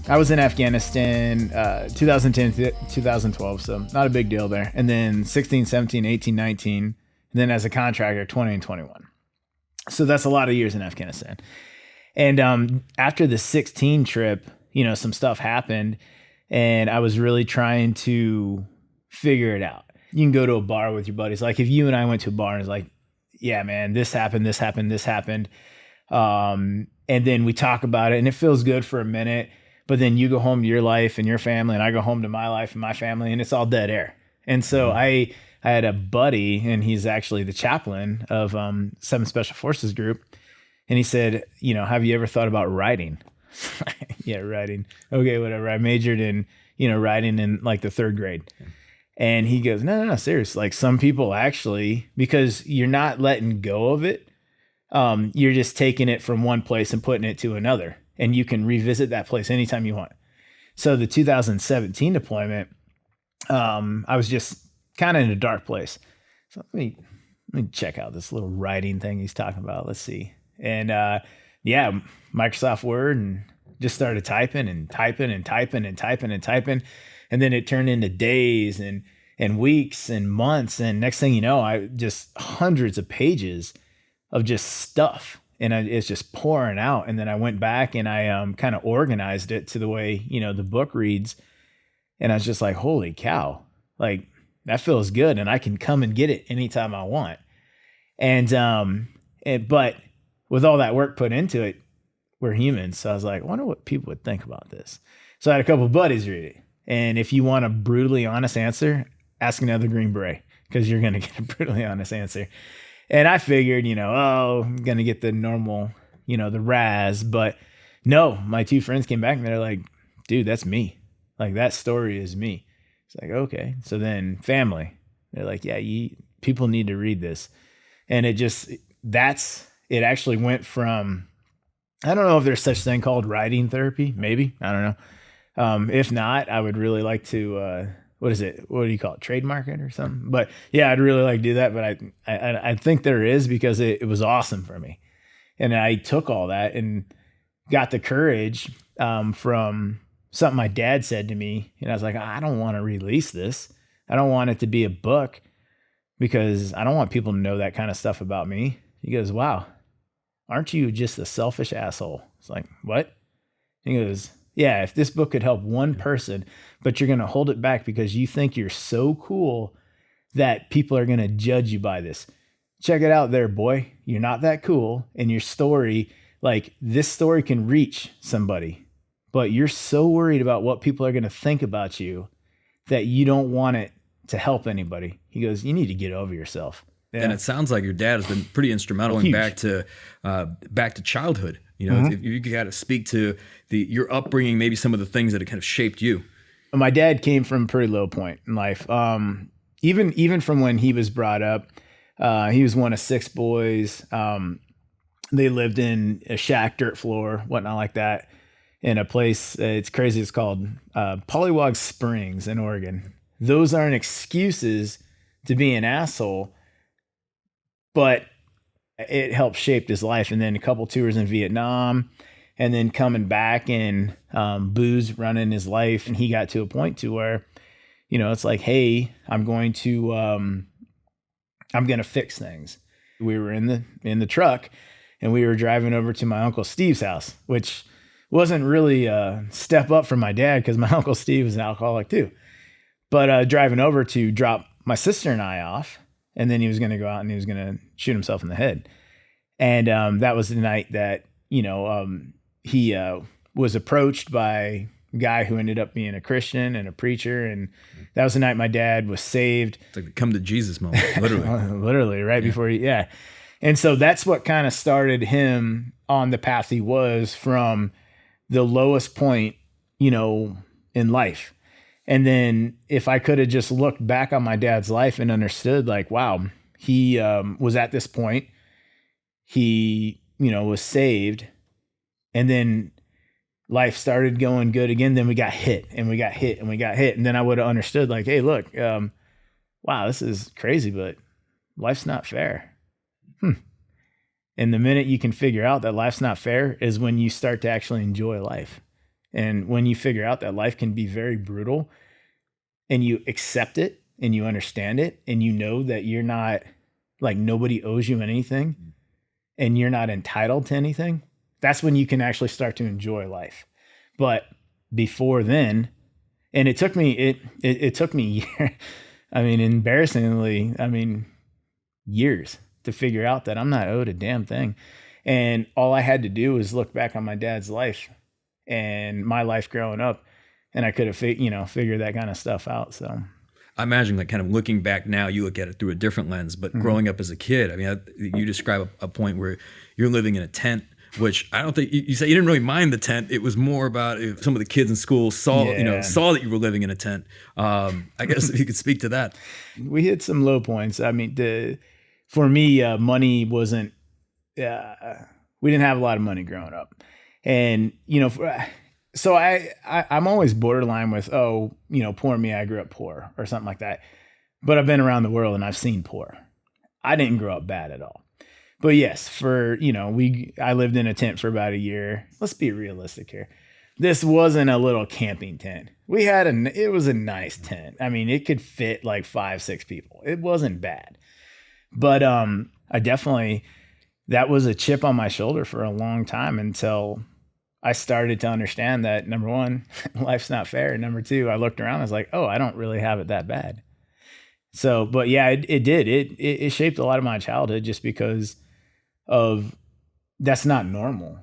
I was in Afghanistan 2010 to 2012, so not a big deal there. And then 16, 17, 18, 19, and then as a contractor, 20 and 21. So that's a lot of years in Afghanistan. And after the 16 trip, some stuff happened, and I was really trying to figure it out. You can go to a bar with your buddies. Like if you and I went to a bar and it's like, yeah, man, this happened, this happened, this happened. And then we talk about it and it feels good for a minute, but then you go home to your life and your family, and I go home to my life and my family, and it's all dead air. And so I had a buddy, and he's actually the chaplain of 7 Special Forces Group. And he said, have you ever thought about writing? Yeah, writing. Okay, whatever. I majored in, writing in like the 3rd grade. And he goes, no, seriously. Like some people actually, because you're not letting go of it, you're just taking it from one place and putting it to another. And you can revisit that place anytime you want. So the 2017 deployment, I was just kind of in a dark place. So let me check out this little writing thing he's talking about. Let's see. And Microsoft Word, and just started typing. And then it turned into days and weeks and months. And next thing you know, I just hundreds of pages of just stuff. And it's just pouring out. And then I went back and I kind of organized it to the way, the book reads. And I was just like, holy cow, like that feels good. And I can come and get it anytime I want. But with all that work put into it, we're humans. So I was like, I wonder what people would think about this. So I had a couple of buddies read it. And if you want a brutally honest answer, ask another Green Beret, because you're going to get a brutally honest answer. And I figured, I'm going to get the normal, the Raz. But no, my 2 friends came back and they're like, dude, that's me. Like that story is me. It's like, okay. So then family, they're like, yeah, people need to read this. And it actually went from, I don't know if there's such thing called writing therapy. Maybe. I don't know. If not, I would really like to, what is it? What do you call it? Trademark it or something? But yeah, I'd really like to do that. But I think there is, because it was awesome for me. And I took all that and got the courage from something my dad said to me. And I was like, I don't want to release this. I don't want it to be a book, because I don't want people to know that kind of stuff about me. He goes, wow, aren't you just a selfish asshole? It's like, what? He goes, yeah, if this book could help one person, but you're going to hold it back because you think you're so cool that people are going to judge you by this. Check it out there, boy. You're not that cool. And your story, like this story can reach somebody, but you're so worried about what people are going to think about you that you don't want it to help anybody. He goes, you need to get over yourself. Yeah. And it sounds like your dad has been pretty instrumental in back to childhood. If you got to speak to your upbringing, maybe some of the things that have kind of shaped you. My dad came from a pretty low point in life. Even from when he was brought up, he was one of 6 boys. They lived in a shack, dirt floor, whatnot like that, in a place. It's crazy. It's called Pollywog Springs in Oregon. Those aren't excuses to be an asshole, but it helped shape his life. And then a couple tours in Vietnam, and then coming back and booze running his life. And he got to a point to where, it's like, hey, I'm going to fix things. We were in the truck, and we were driving over to my Uncle Steve's house, which wasn't really a step up from my dad, because my Uncle Steve was an alcoholic too. But driving over to drop my sister and I off, and then he was going to go out and he was going to shoot himself in the head. And that was the night that, he was approached by a guy who ended up being a Christian and a preacher. And that was the night my dad was saved. It's like the come to Jesus moment, literally. Literally, right before yeah. And so that's what kind of started him on the path he was, from the lowest point, in life. And then if I could have just looked back on my dad's life and understood, like, wow, he was at this point, he, was saved, and then life started going good again. Then we got hit and we got hit and we got hit. And then I would have understood, like, hey, look, wow, this is crazy, but life's not fair. And the minute you can figure out that life's not fair is when you start to actually enjoy life. And when you figure out that life can be very brutal and you accept it and you understand it and you know that you're not, like, nobody owes you anything and you're not entitled to anything, that's when you can actually start to enjoy life. But before then, and it took me, it took me embarrassingly, years to figure out that I'm not owed a damn thing. And all I had to do was look back on my dad's life and my life growing up, and I could have, figured that kind of stuff out. So I imagine, like, kind of looking back now, you look at it through a different lens, but growing up as a kid, you describe a point where you're living in a tent, which I don't think you say you didn't really mind the tent. It was more about if some of the kids in school saw that you were living in a tent. I guess if you could speak to that. We hit some low points. For me, money wasn't, we didn't have a lot of money growing up. And, so I'm always borderline with, poor me, I grew up poor or something like that. But I've been around the world and I've seen poor. I didn't grow up bad at all. But yes, I lived in a tent for about a year. Let's be realistic here. This wasn't a little camping tent. It was a nice tent. It could fit like 5-6 people. It wasn't bad. But that was a chip on my shoulder for a long time until I started to understand that, number one, life's not fair. And number two, I looked around, I was like, oh, I don't really have it that bad. So, but yeah, it did. It shaped a lot of my childhood just because of that's not normal.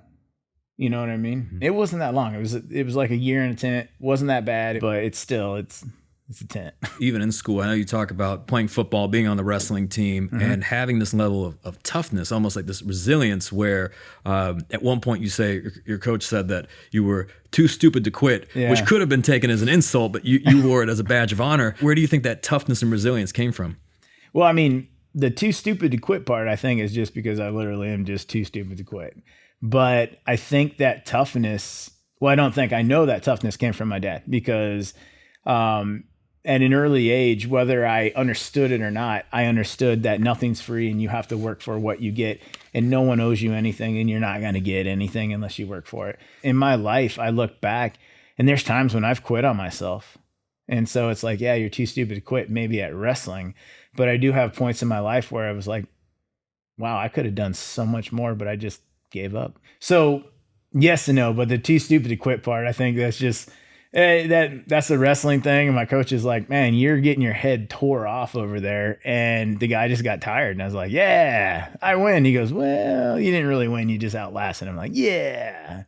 You know what I mean? Mm-hmm. It wasn't that long. It was like a year in a tent. Wasn't that bad, but it's a tent. Even in school, I know you talk about playing football, being on the wrestling team, and having this level of toughness, almost like this resilience where at one point you say, your coach said that you were too stupid to quit, which could have been taken as an insult, but you wore it as a badge of honor. Where do you think that toughness and resilience came from? Well, the too stupid to quit part, I think, is just because I literally am just too stupid to quit. But I think that toughness, I know that toughness came from my dad because at an early age, whether I understood it or not, I understood that nothing's free and you have to work for what you get, and no one owes you anything and you're not going to get anything unless you work for it. In my life, I look back and there's times when I've quit on myself. And so it's like, yeah, you're too stupid to quit, maybe at wrestling. But I do have points in my life where I was like, wow, I could have done so much more, but I just gave up. So yes and no, but the too stupid to quit part, I think that's just, that's a wrestling thing. And my coach is like, man, you're getting your head tore off over there. And the guy just got tired. And I was like, yeah, I win. He goes, well, you didn't really win. You just outlasted. I'm like, yeah.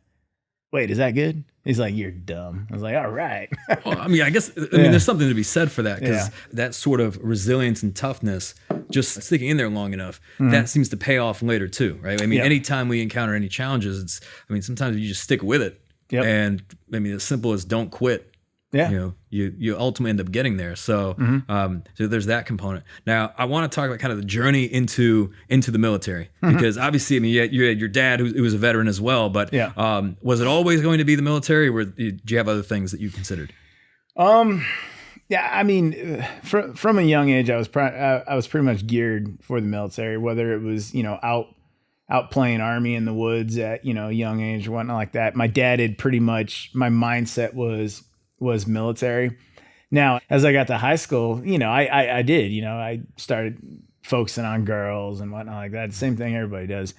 Wait, is that good? He's like, you're dumb. I was like, all right. Well, I guess there's something to be said for that, because that sort of resilience and toughness, just sticking in there long enough, that seems to pay off later too, right? Anytime we encounter any challenges, sometimes you just stick with it. Yep. And as simple as don't quit. Yeah. You ultimately end up getting there. So, so there's that component. Now, I want to talk about kind of the journey into the military, because obviously, you had your dad who was a veteran as well. But was it always going to be the military, or did you have other things that you considered? From a young age, I was pretty much geared for the military, whether it was out playing Army in the woods at a young age or whatnot like that. My dad had pretty much, my mindset was military. Now, as I got to high school, I did, I started focusing on girls and whatnot like that. Same thing everybody does.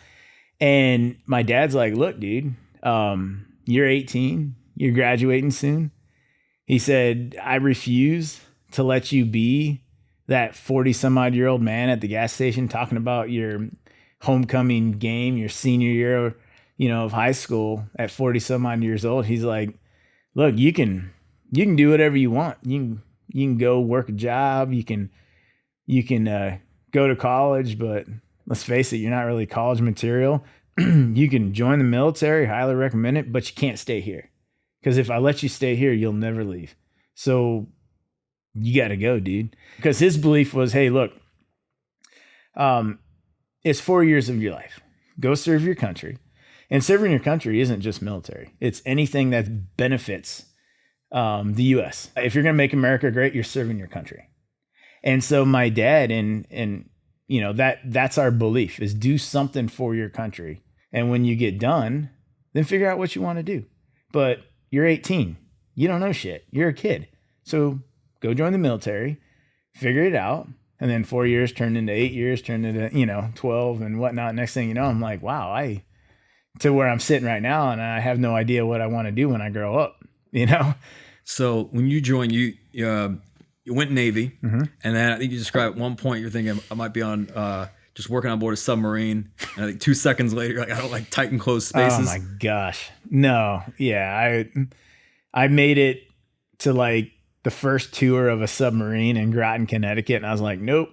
And my dad's like, look, dude, you're 18, you're graduating soon. He said, I refuse to let you be that 40 some odd year old man at the gas station talking about your homecoming game, your senior year, of high school at 40 some odd years old. He's like, look, you can do whatever you want. You can go work a job. You can go to college, but let's face it, you're not really college material. You can join the military, highly recommend it, but you can't stay here. Because if I let you stay here, you'll never leave. So you got to go, dude. Because his belief was, hey, look, it's 4 years of your life. Go serve your country. And serving your country isn't just military. It's anything that benefits the U.S. If you're going to make America great, you're serving your country. And so my dad and that's our belief, is do something for your country. And when you get done, then figure out what you want to do. But you're 18. You don't know shit. You're a kid. So go join the military, figure it out. And then 4 years turned into 8 years, turned into, 12 and whatnot. Next thing you know, I'm like, wow, to where I'm sitting right now, and I have no idea what I want to do when I grow up, So when you joined, you went Navy, and then I think you described at one point you're thinking I might be on just working on board a submarine, and I think 2 seconds later you're like, I don't like tight and closed spaces. Oh my gosh, no, yeah, I made it to like the first tour of a submarine in Groton, Connecticut, and I was like, nope,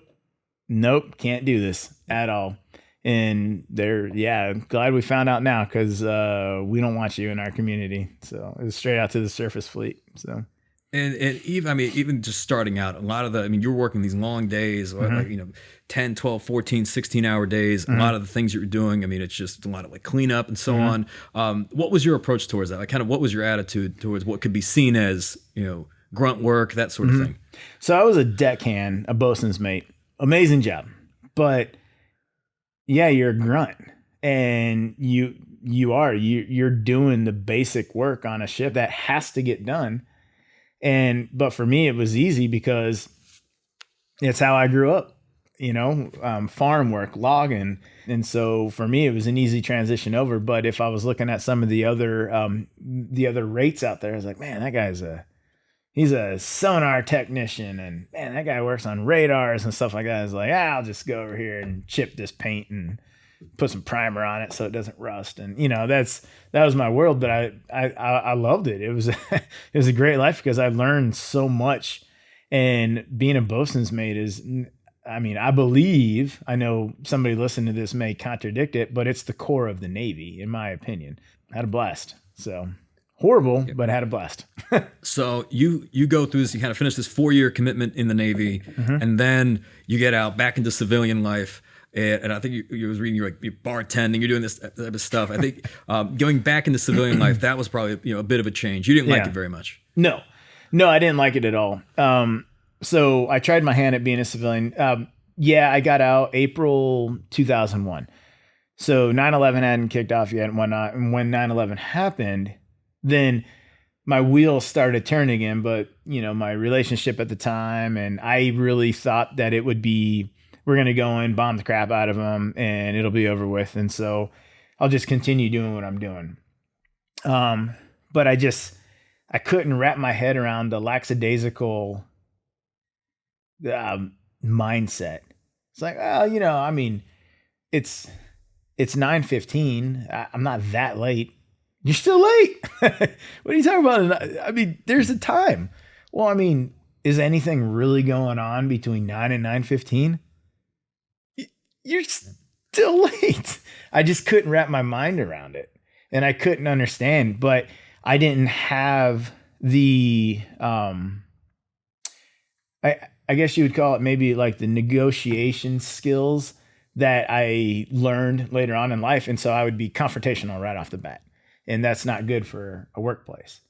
can't do this at all. And glad we found out now, because we don't want you in our community. So it was straight out to the surface fleet. So. And even just starting out, a lot of you're working these long days, like 10, 12, 14, 16-hour days. A lot of the things you're doing, it's just a lot of like cleanup and so on. What was your approach towards that? Like, kind of what was your attitude towards what could be seen as, grunt work, that sort of thing? So I was a deckhand, a bosun's mate. Amazing job. But yeah, you're a grunt, and you're doing the basic work on a ship that has to get done. But for me, it was easy because it's how I grew up, farm work, logging. And so for me, it was an easy transition over. But if I was looking at some of the other rates out there, I was like, man, that guy's he's a sonar technician, and man, that guy works on radars and stuff like that. I was like, I'll just go over here and chip this paint and put some primer on it so it doesn't rust. And that was my world, but I loved it. It was it was a great life because I learned so much. And being a bosun's mate is, I believe, I know somebody listening to this may contradict it, but it's the core of the Navy, in my opinion. I had a blast. So horrible, but had a blast. So you go through this, you kind of finish this 4-year commitment in the Navy, and then you get out back into civilian life. And I think you was reading, you're bartending, you're doing this type of stuff. I think going back into civilian life, that was probably a bit of a change. You didn't like it very much. No, I didn't like it at all. So I tried my hand at being a civilian. I got out April 2001. So 9/11 hadn't kicked off yet and whatnot. And when 9/11 happened, then my wheels started turning again. But my relationship at the time, and I really thought that it would be, we're going to go in, bomb the crap out of them, and it'll be over with. And so I'll just continue doing what I'm doing. But I couldn't wrap my head around the lackadaisical mindset. It's like, it's 9:15. I'm not that late. You're still late. What are you talking about? There's a time. Well, is anything really going on between 9 and 9:15? You're still late. I just couldn't wrap my mind around it, and I couldn't understand. But I didn't have the, I guess you would call it maybe like the negotiation skills that I learned later on in life. And so I would be confrontational right off the bat, and that's not good for a workplace.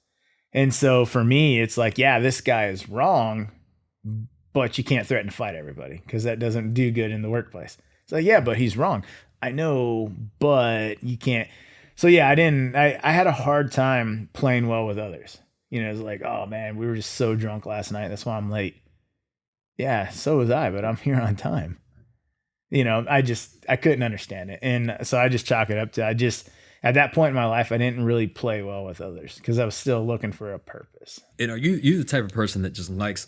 And so for me, it's like, yeah, this guy is wrong, but you can't threaten to fight everybody because that doesn't do good in the workplace. It's like, yeah, but he's wrong. I know, but you can't. So yeah, I had a hard time playing well with others. It's like, oh man, we were just so drunk last night. That's why I'm late. Yeah, so was I, but I'm here on time. I couldn't understand it. And so I just chalk it up to, at that point in my life, I didn't really play well with others because I was still looking for a purpose. You the type of person that just likes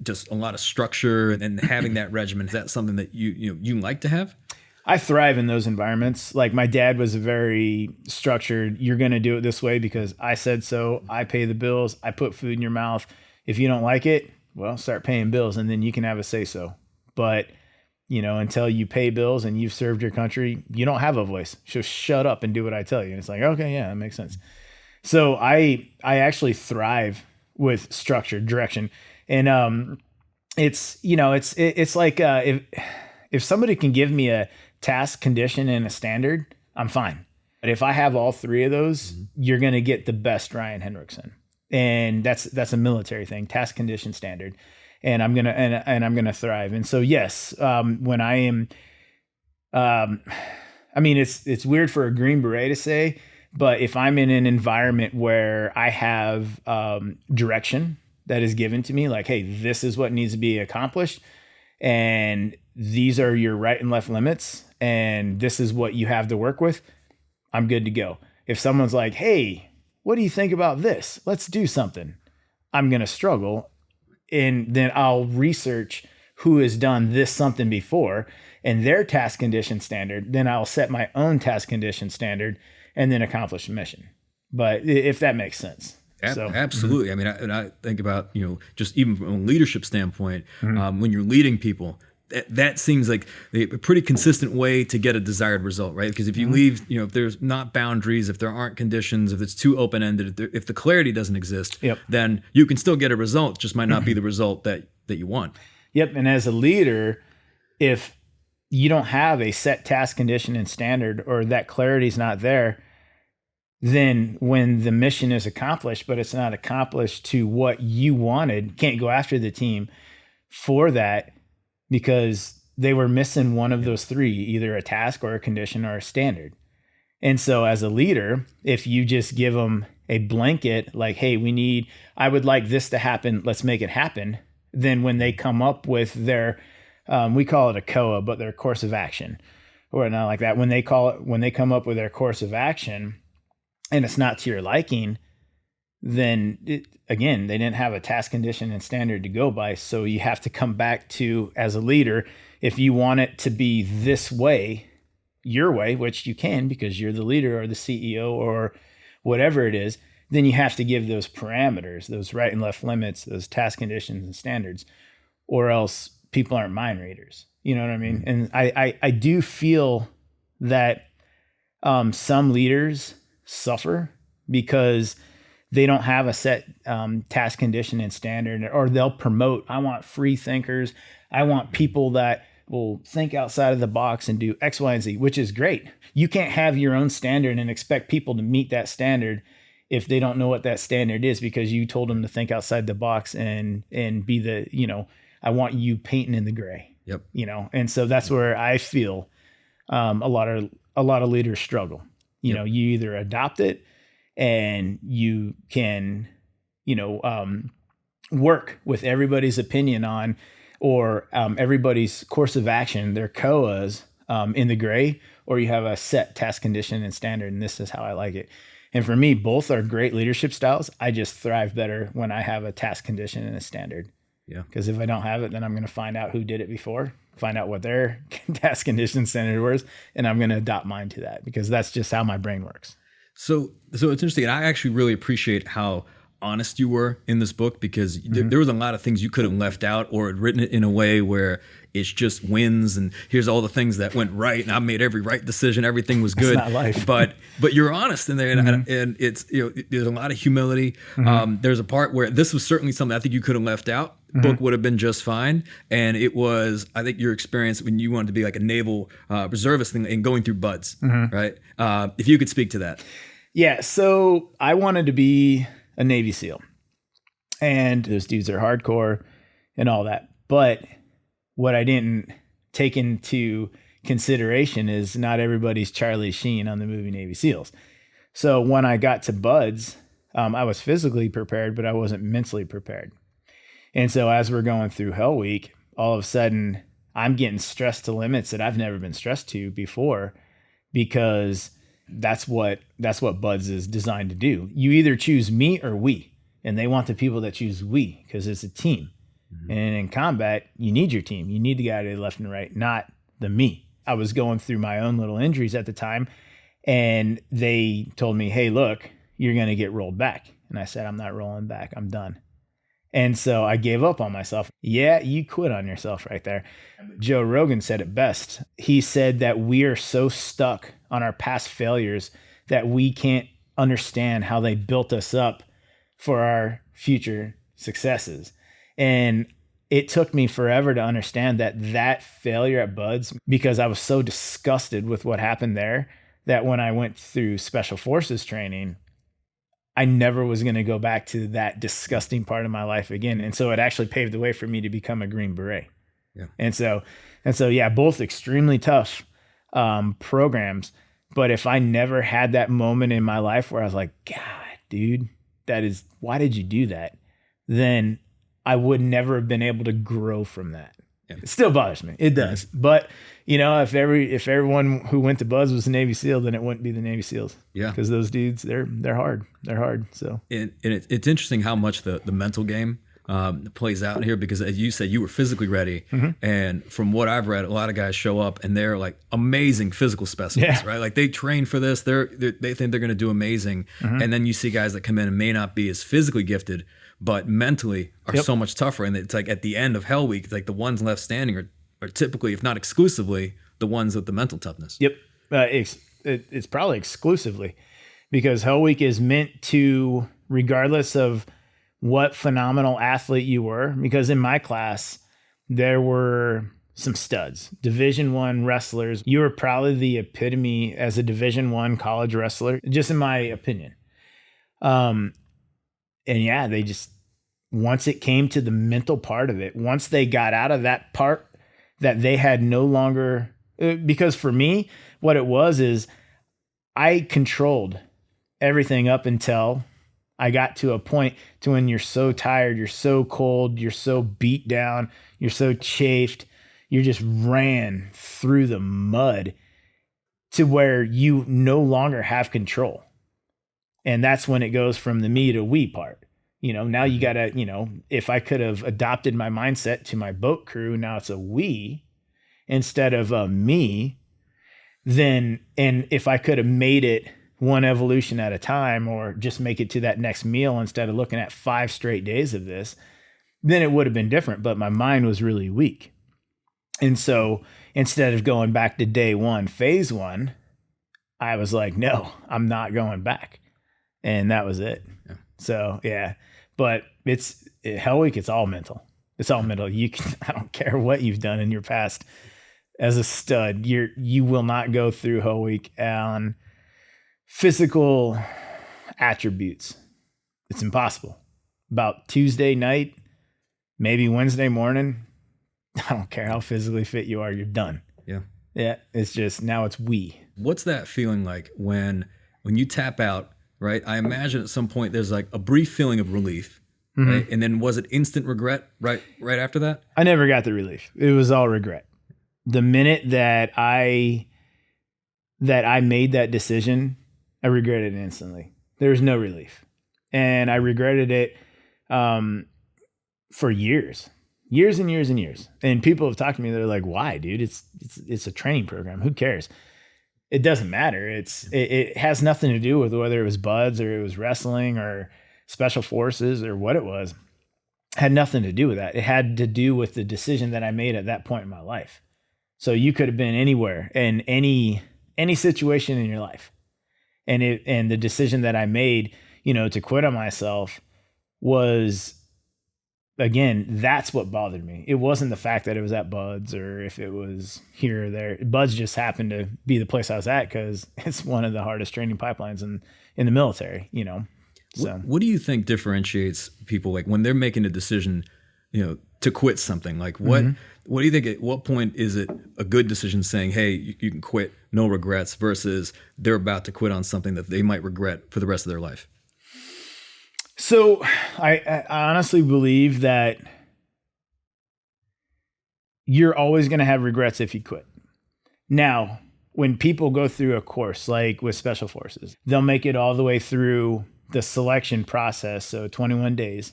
just a lot of structure and having that regimen. Is that something that you like to have? I thrive in those environments. Like my dad was very structured. You're going to do it this way because I said so. I pay the bills. I put food in your mouth. If you don't like it, well, start paying bills and then you can have a say so. But until you pay bills and you've served your country, you don't have a voice. Just shut up and do what I tell you. And it's like, okay, yeah, that makes sense. So I actually thrive with structured direction. And it's like if somebody can give me a task, condition, and a standard, I'm fine. But if I have all three of those, you're going to get the best Ryan Hendrickson. And that's a military thing, task, condition, standard. And I'm gonna thrive. And so yes, when I am, it's weird for a Green Beret to say, But if I'm in an environment where I have direction that is given to me, like, hey, this is what needs to be accomplished, and these are your right and left limits, and this is what you have to work with, I'm good to go. If someone's like, hey, what do you think about this? Let's do something. I'm going to struggle. And then I'll research who has done this something before and their task condition standard. Then I'll set my own task condition standard and then accomplish the mission. But if that makes sense. So, absolutely. I mean, I think about, just even from a leadership standpoint, when you're leading people, that seems like a pretty consistent way to get a desired result, right? Because if you leave, if there's not boundaries, if there aren't conditions, if it's too open-ended, if the clarity doesn't exist, then you can still get a result, just might not be the result that you want. Yep. And as a leader, if you don't have a set task condition and standard, or that clarity is not there, then when the mission is accomplished, but it's not accomplished to what you wanted, can't go after the team for that, because they were missing one of those three, either a task or a condition or a standard. And so as a leader, if you just give them a blanket, like, hey, I would like this to happen, let's make it happen. Then when they come up with their, we call it a COA, but their course of action or not like that. When they come up with their course of action and it's not to your liking, then again, they didn't have a task condition and standard to go by. So you have to come back to, as a leader, if you want it to be this way, your way, which you can because you're the leader or the CEO or whatever it is, then you have to give those parameters, those right and left limits, those task conditions and standards, or else people aren't mind readers. You know what I mean? And I do feel that some leaders suffer because they don't have a set task condition and standard, or they'll promote, I want free thinkers. I want people that will think outside of the box and do X, Y, and Z, which is great. You can't have your own standard and expect people to meet that standard if they don't know what that standard is, because you told them to think outside the box and be the, I want you painting in the gray. Yep. And so that's where I feel a lot of leaders struggle. You either adopt it and you can, work with everybody's opinion on, or everybody's course of action, their COAs in the gray, or you have a set task condition and standard, and this is how I like it. And for me, both are great leadership styles. I just thrive better when I have a task condition and a standard. Yeah. Because if I don't have it, then I'm going to find out who did it before, find out what their task condition standard was, and I'm going to adopt mine to that, because that's just how my brain works. So it's interesting. And I actually really appreciate how honest you were in this book, because there was a lot of things you could have left out or had written it in a way where it's just wins and here's all the things that went right and I made every right decision, everything was good. That's not life. but you're honest in there, and it's there's a lot of humility. There's a part where this was certainly something I think you could have left out. Book would have been just fine. And it was, I think, your experience when you wanted to be like a naval reservist and going through buds, right? If you could speak to that. Yeah. So I wanted to be a Navy SEAL, and those dudes are hardcore and all that. But what I didn't take into consideration is not everybody's Charlie Sheen on the movie Navy SEALs. So when I got to buds, I was physically prepared, but I wasn't mentally prepared. And so as we're going through Hell Week, all of a sudden I'm getting stressed to limits that I've never been stressed to before, because that's what buds is designed to do. You either choose me or we, and they want the people that choose we, because it's a team. And in combat, you need your team. You need the guy to the left and right, not the me. I was going through my own little injuries at the time, and they told me, hey, look, you're going to get rolled back. And I said, I'm not rolling back. I'm done. And so I gave up on myself. Yeah, you quit on yourself right there. Joe Rogan said it best. He said that we are so stuck on our past failures that we can't understand how they built us up for our future successes. And it took me forever to understand that failure at Buds, because I was so disgusted with what happened there, that when I went through Special Forces training, I never was going to go back to that disgusting part of my life again. And so it actually paved the way for me to become a Green Beret. Yeah. And so, yeah, both extremely tough programs But if I never had that moment in my life where I was like, God, dude, why did you do that? Then I would never have been able to grow from that. Yeah. It still bothers me. It does. Mm-hmm. But if everyone who went to Buzz was a Navy SEAL, then it wouldn't be the Navy SEAls. Yeah. Because those dudes, they're hard. They're hard. So and it's interesting how much the mental game plays out here, because as you said, you were physically ready. Mm-hmm. And from what I've read, a lot of guys show up and they're like amazing physical specimens, right? Like they train for this. They think they're going to do amazing. Mm-hmm. And then you see guys that come in and may not be as physically gifted, but mentally are so much tougher. And it's like at the end of Hell Week, like the ones left standing are typically, if not exclusively, the ones with the mental toughness. Yep. It's probably exclusively, because Hell Week is meant to, regardless of what phenomenal athlete you were, because in my class, there were some studs, Division I wrestlers. You were probably the epitome as a Division I college wrestler, just in my opinion. And yeah, they just, once it came to the mental part of it, once they got out of that part that they had no longer, because for me, what it was is I controlled everything up until I got to a point to when you're so tired, you're so cold, you're so beat down, you're so chafed, you just ran through the mud to where you no longer have control. And that's when it goes from the me to we part. Now you gotta, if I could have adopted my mindset to my boat crew, now it's a we instead of a me, then, and if I could have made it one evolution at a time, or just make it to that next meal instead of looking at 5 straight days of this, then it would have been different. But my mind was really weak. And so instead of going back to day 1, phase 1, I was like, no, I'm not going back. And that was it. Yeah. So, yeah, but Hell Week, it's all mental. It's all mental. I don't care what you've done in your past as a stud. You will not go through Hell Week on physical attributes. It's impossible. About Tuesday night, maybe Wednesday morning, I don't care how physically fit you are, you're done. Yeah. Yeah. It's just, now it's we. What's that feeling like when you tap out, right? I imagine at some point there's like a brief feeling of relief, mm-hmm. right? And then was it instant regret right after that? I never got the relief. It was all regret. The minute that I made that decision, I regretted it instantly. There was no relief. And I regretted it for years and years and years. And people have talked to me, they're like, why, dude? It's a training program. Who cares? It doesn't matter. It has nothing to do with whether it was buds or it was wrestling or special forces or what it was. It had nothing to do with that. It had to do with the decision that I made at that point in my life. So you could have been anywhere in any situation in your life. And the decision that I made, to quit on myself was, again, that's what bothered me. It wasn't the fact that it was at Bud's or if it was here or there. Bud's just happened to be the place I was at because it's one of the hardest training pipelines in the military, So what do you think differentiates people, like when they're making a decision, to quit something? Like what do you think, at what point is it a good decision saying, hey, you can quit, no regrets, versus they're about to quit on something that they might regret for the rest of their life? So I honestly believe that you're always going to have regrets if you quit. Now, when people go through a course, like with Special Forces, they'll make it all the way through the selection process. So 21 days.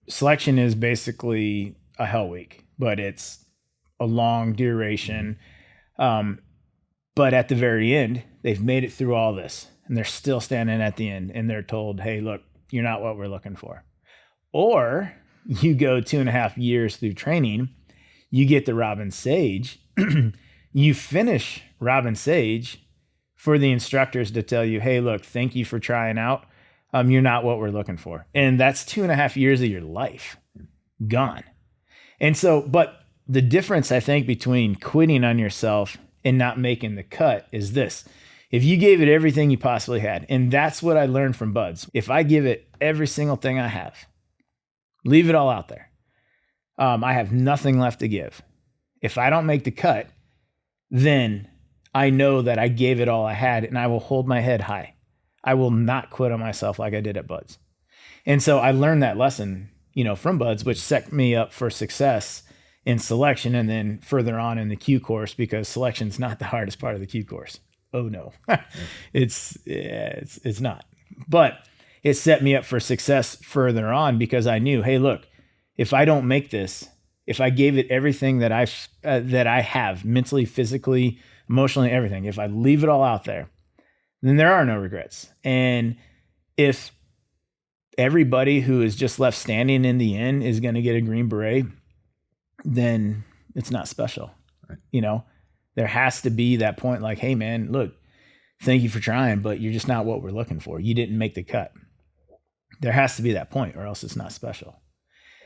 Selection is basically a Hell Week, but it's a long duration. But at the very end, they've made it through all this and they're still standing at the end and they're told, hey, look, you're not what we're looking for. Or you go 2.5 years through training, you get the Robin Sage, you finish Robin Sage for the instructors to tell you, hey, look, thank you for trying out. You're not what we're looking for. And that's 2.5 years of your life gone. And so, but the difference, I think, between quitting on yourself and not making the cut is this. If you gave it everything you possibly had, and that's what I learned from Buds. If I give it every single thing I have, leave it all out there, I have nothing left to give. If I don't make the cut, then I know that I gave it all I had, and I will hold my head high. I will not quit on myself like I did at Buds. And so I learned that lesson, from Buds, which set me up for success in selection and then further on in the Q course, because selection's not the hardest part of the Q course. Oh no, it's not. But it set me up for success further on, because I knew, hey, look, if I don't make this, if I gave it everything that I have mentally, physically, emotionally, everything, if I leave it all out there, then there are no regrets. And if everybody who is just left standing in the end is going to get a Green Beret, then it's not special. Right. There has to be that point like, hey man, look, thank you for trying, but you're just not what we're looking for. You didn't make the cut. There has to be that point, or else it's not special.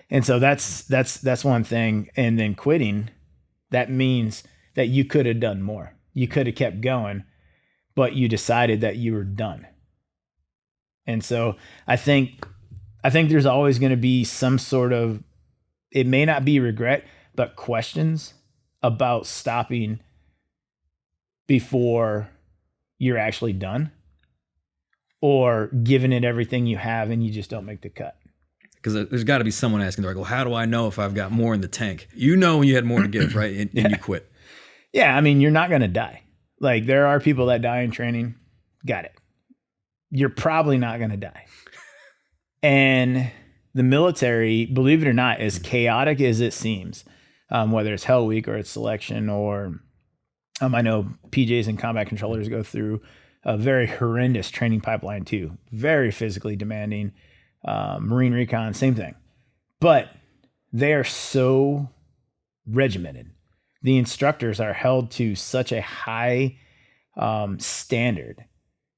And so that's one thing. And then quitting, that means that you could have done more. You could have kept going, but you decided that you were done. And so I think there's always going to be some sort of, it may not be regret, but questions about stopping before you're actually done, or giving it everything you have and you just don't make the cut. Because there's got to be someone asking, they're like, well, how do I know if I've got more in the tank? When you had more to give, right? And you quit. Yeah. I mean, you're not going to die. Like, there are people that die in training. Got it. You're probably not going to die. And the military, believe it or not, as chaotic as it seems, whether it's Hell Week or it's selection, or I know PJs and combat controllers go through a very horrendous training pipeline too. Very physically demanding. Marine recon, same thing. But they are so regimented. The instructors are held to such a high standard,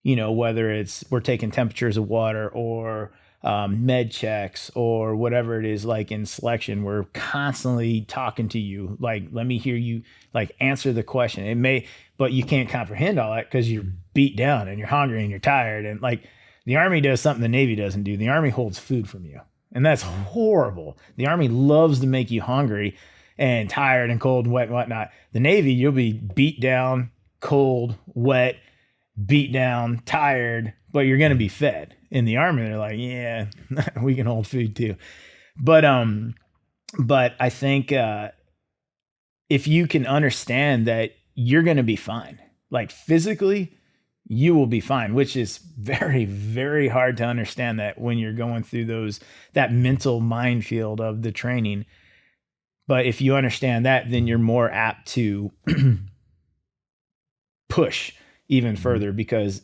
whether it's we're taking temperatures of water or med checks or whatever it is. Like in selection, we're constantly talking to you. Like, let me hear you, like, answer the question. But you can't comprehend all that because you're beat down and you're hungry and you're tired. And like, the Army does something the Navy doesn't do. The Army holds food from you. And that's horrible. The Army loves to make you hungry and tired and cold and wet and whatnot. The Navy, you'll be beat down, cold, wet, beat down, tired, but you're going to be fed. In the Army, they're like, yeah, we can hold food too. But I think if you can understand that you're going to be fine, like physically, you will be fine, which is very, very hard to understand that when you're going through that mental minefield of the training. But if you understand that, then you're more apt to push even further, because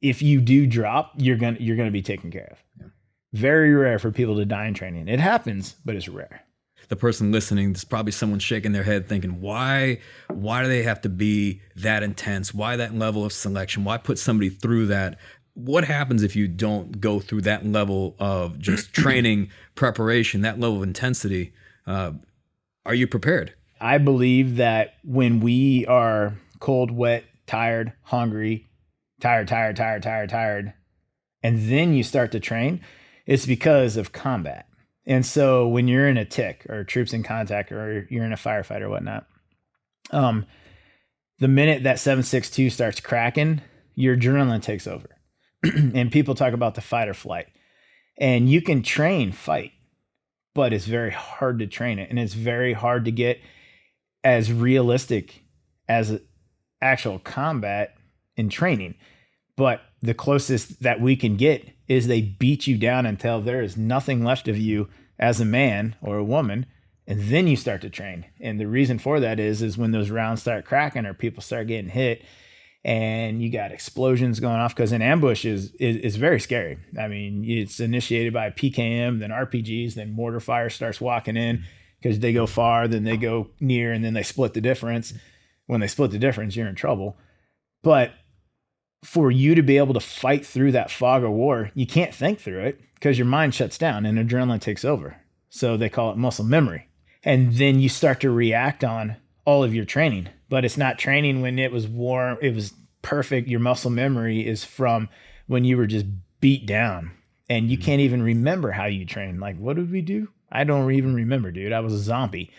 if you do drop, you're gonna be taken care of. Yeah. Very rare for people to die in training. It happens, but it's rare. The person listening, there's probably someone shaking their head thinking, why do they have to be that intense? Why that level of selection? Why put somebody through that? What happens if you don't go through that level of just training, preparation, that level of intensity? Are you prepared? I believe that when we are cold, wet, tired, hungry, tired, and then you start to train, it's because of combat. And so when you're in a TIC or troops in contact, or you're in a firefight or whatnot, the minute that 762 starts cracking, your adrenaline takes over. And people talk about the fight or flight. And you can train fight, but it's very hard to train it. And it's very hard to get as realistic as actual combat in training. But the closest that we can get is they beat you down until there is nothing left of you as a man or a woman, and then you start to train. And the reason for that is when those rounds start cracking or people start getting hit and you got explosions going off, because an ambush is very scary. I mean, it's initiated by PKM, then RPGs, then mortar fire starts walking in because they go far, then they go near, and then they split the difference. When they split the difference, you're in trouble. But for you to be able to fight through that fog of war, you can't think through it because your mind shuts down and adrenaline takes over. So they call it muscle memory. And then you start to react on all of your training, but it's not training when it was warm. It was perfect. Your muscle memory is from when you were just beat down and you can't even remember how you trained. Like, what did we do? I don't even remember, dude. I was a zombie.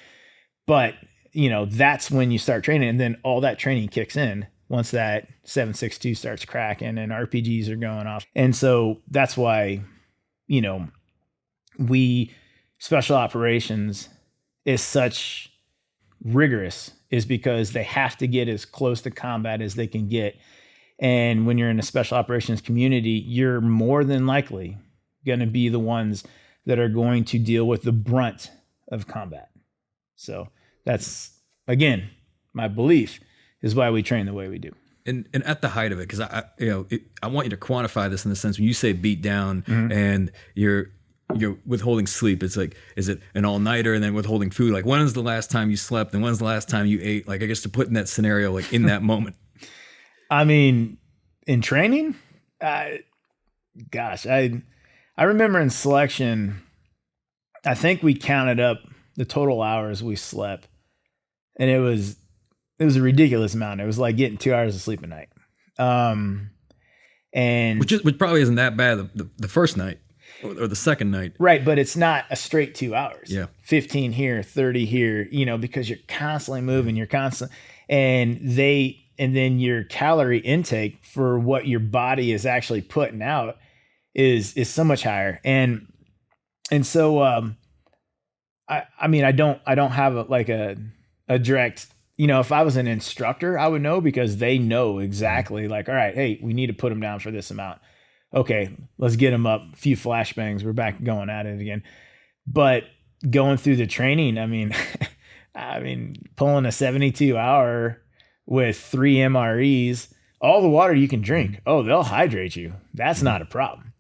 But that's when you start training, and then all that training kicks in. once that 7.62 starts cracking and RPGs are going off. And so that's why, you know, special operations is such rigorous, is because they have to get as close to combat as they can get. And when you're in a special operations community, you're more than likely going to be the ones that are going to deal with the brunt of combat. So that's, again, my belief is why we train the way we do. And at the height of it, because I want you to quantify this in the sense when you say beat down and you're withholding sleep, it's like, is it an all-nighter and then withholding food? Like, when is the last time you slept and when's the last time you ate? Like, I guess to put in that scenario, like in that moment. I mean, in training, gosh, I remember in selection, I think we counted up the total hours we slept, and it was a ridiculous amount. It was like getting 2 hours of sleep a night. And which probably isn't that bad the first night or the second night. Right, but it's not a straight 2 hours. Yeah. 15 here, 30 here, you know, because you're constantly moving, and then your calorie intake for what your body is actually putting out is so much higher. And so I mean, I don't have a direct, you know, if I was an instructor, I would know, because they know exactly, like, all right, hey, we need to put them down for this amount. Okay, let's get them up. A few flashbangs. We're back going at it again. But going through the training, I mean, pulling a 72 hour with 3 MREs, all the water you can drink. Oh, they'll hydrate you. That's not a problem.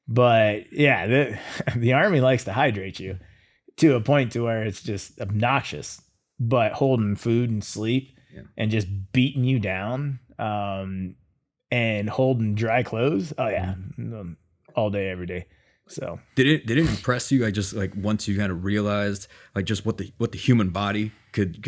But yeah, the Army likes to hydrate you to a point to where it's just obnoxious. But holding food and sleep and just beating you down, and holding dry clothes. Oh yeah, all day, every day. So did it impress you? I just, like, once you kind of realized, like, just what the human body could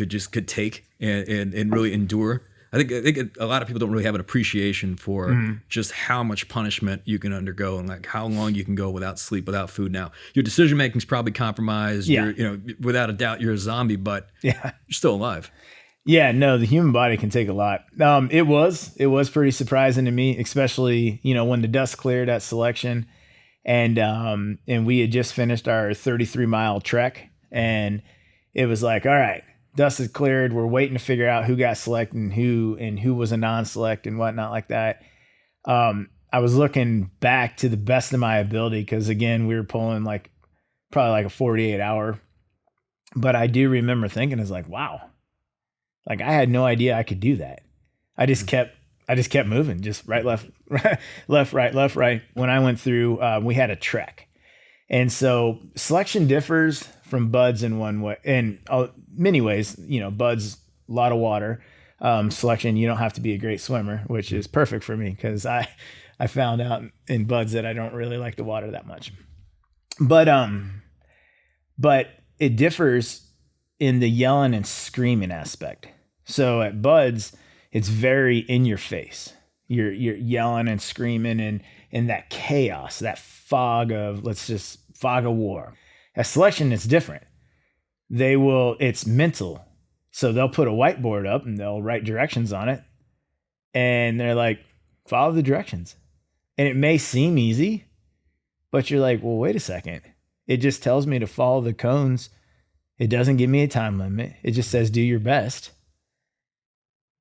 take and really endure. I think a lot of people don't really have an appreciation for just how much punishment you can undergo and, like, how long you can go without sleep, without food. Now, your decision making is probably compromised. Yeah. You're, without a doubt, you're a zombie, but you're still alive. Yeah, no, the human body can take a lot. It was pretty surprising to me, especially, you know, when the dust cleared at selection, and we had just finished our 33-mile trek, and it was like, all right, dust is cleared. We're waiting to figure out who got selected and who was a non-select and whatnot like that. I was looking back to the best of my ability, because again, we were pulling probably like a 48 hour, but I do remember thinking, it's like, wow. Like, I had no idea I could do that. I just kept moving, just right, left, left, right, left, right. When I went through, we had a trek. And so selection differs from buds in one way, in many ways. You know, buds, a lot of water. Selection, you don't have to be a great swimmer, which is perfect for me, because I found out in buds that I don't really like the water that much. But it differs in the yelling and screaming aspect. So at buds, it's very in your face. You're yelling and screaming and that chaos, that fog of war. At selection, it's different. It's mental. So they'll put a whiteboard up and they'll write directions on it. And they're like, follow the directions. And it may seem easy, but you're like, well, wait a second. It just tells me to follow the cones. It doesn't give me a time limit. It just says do your best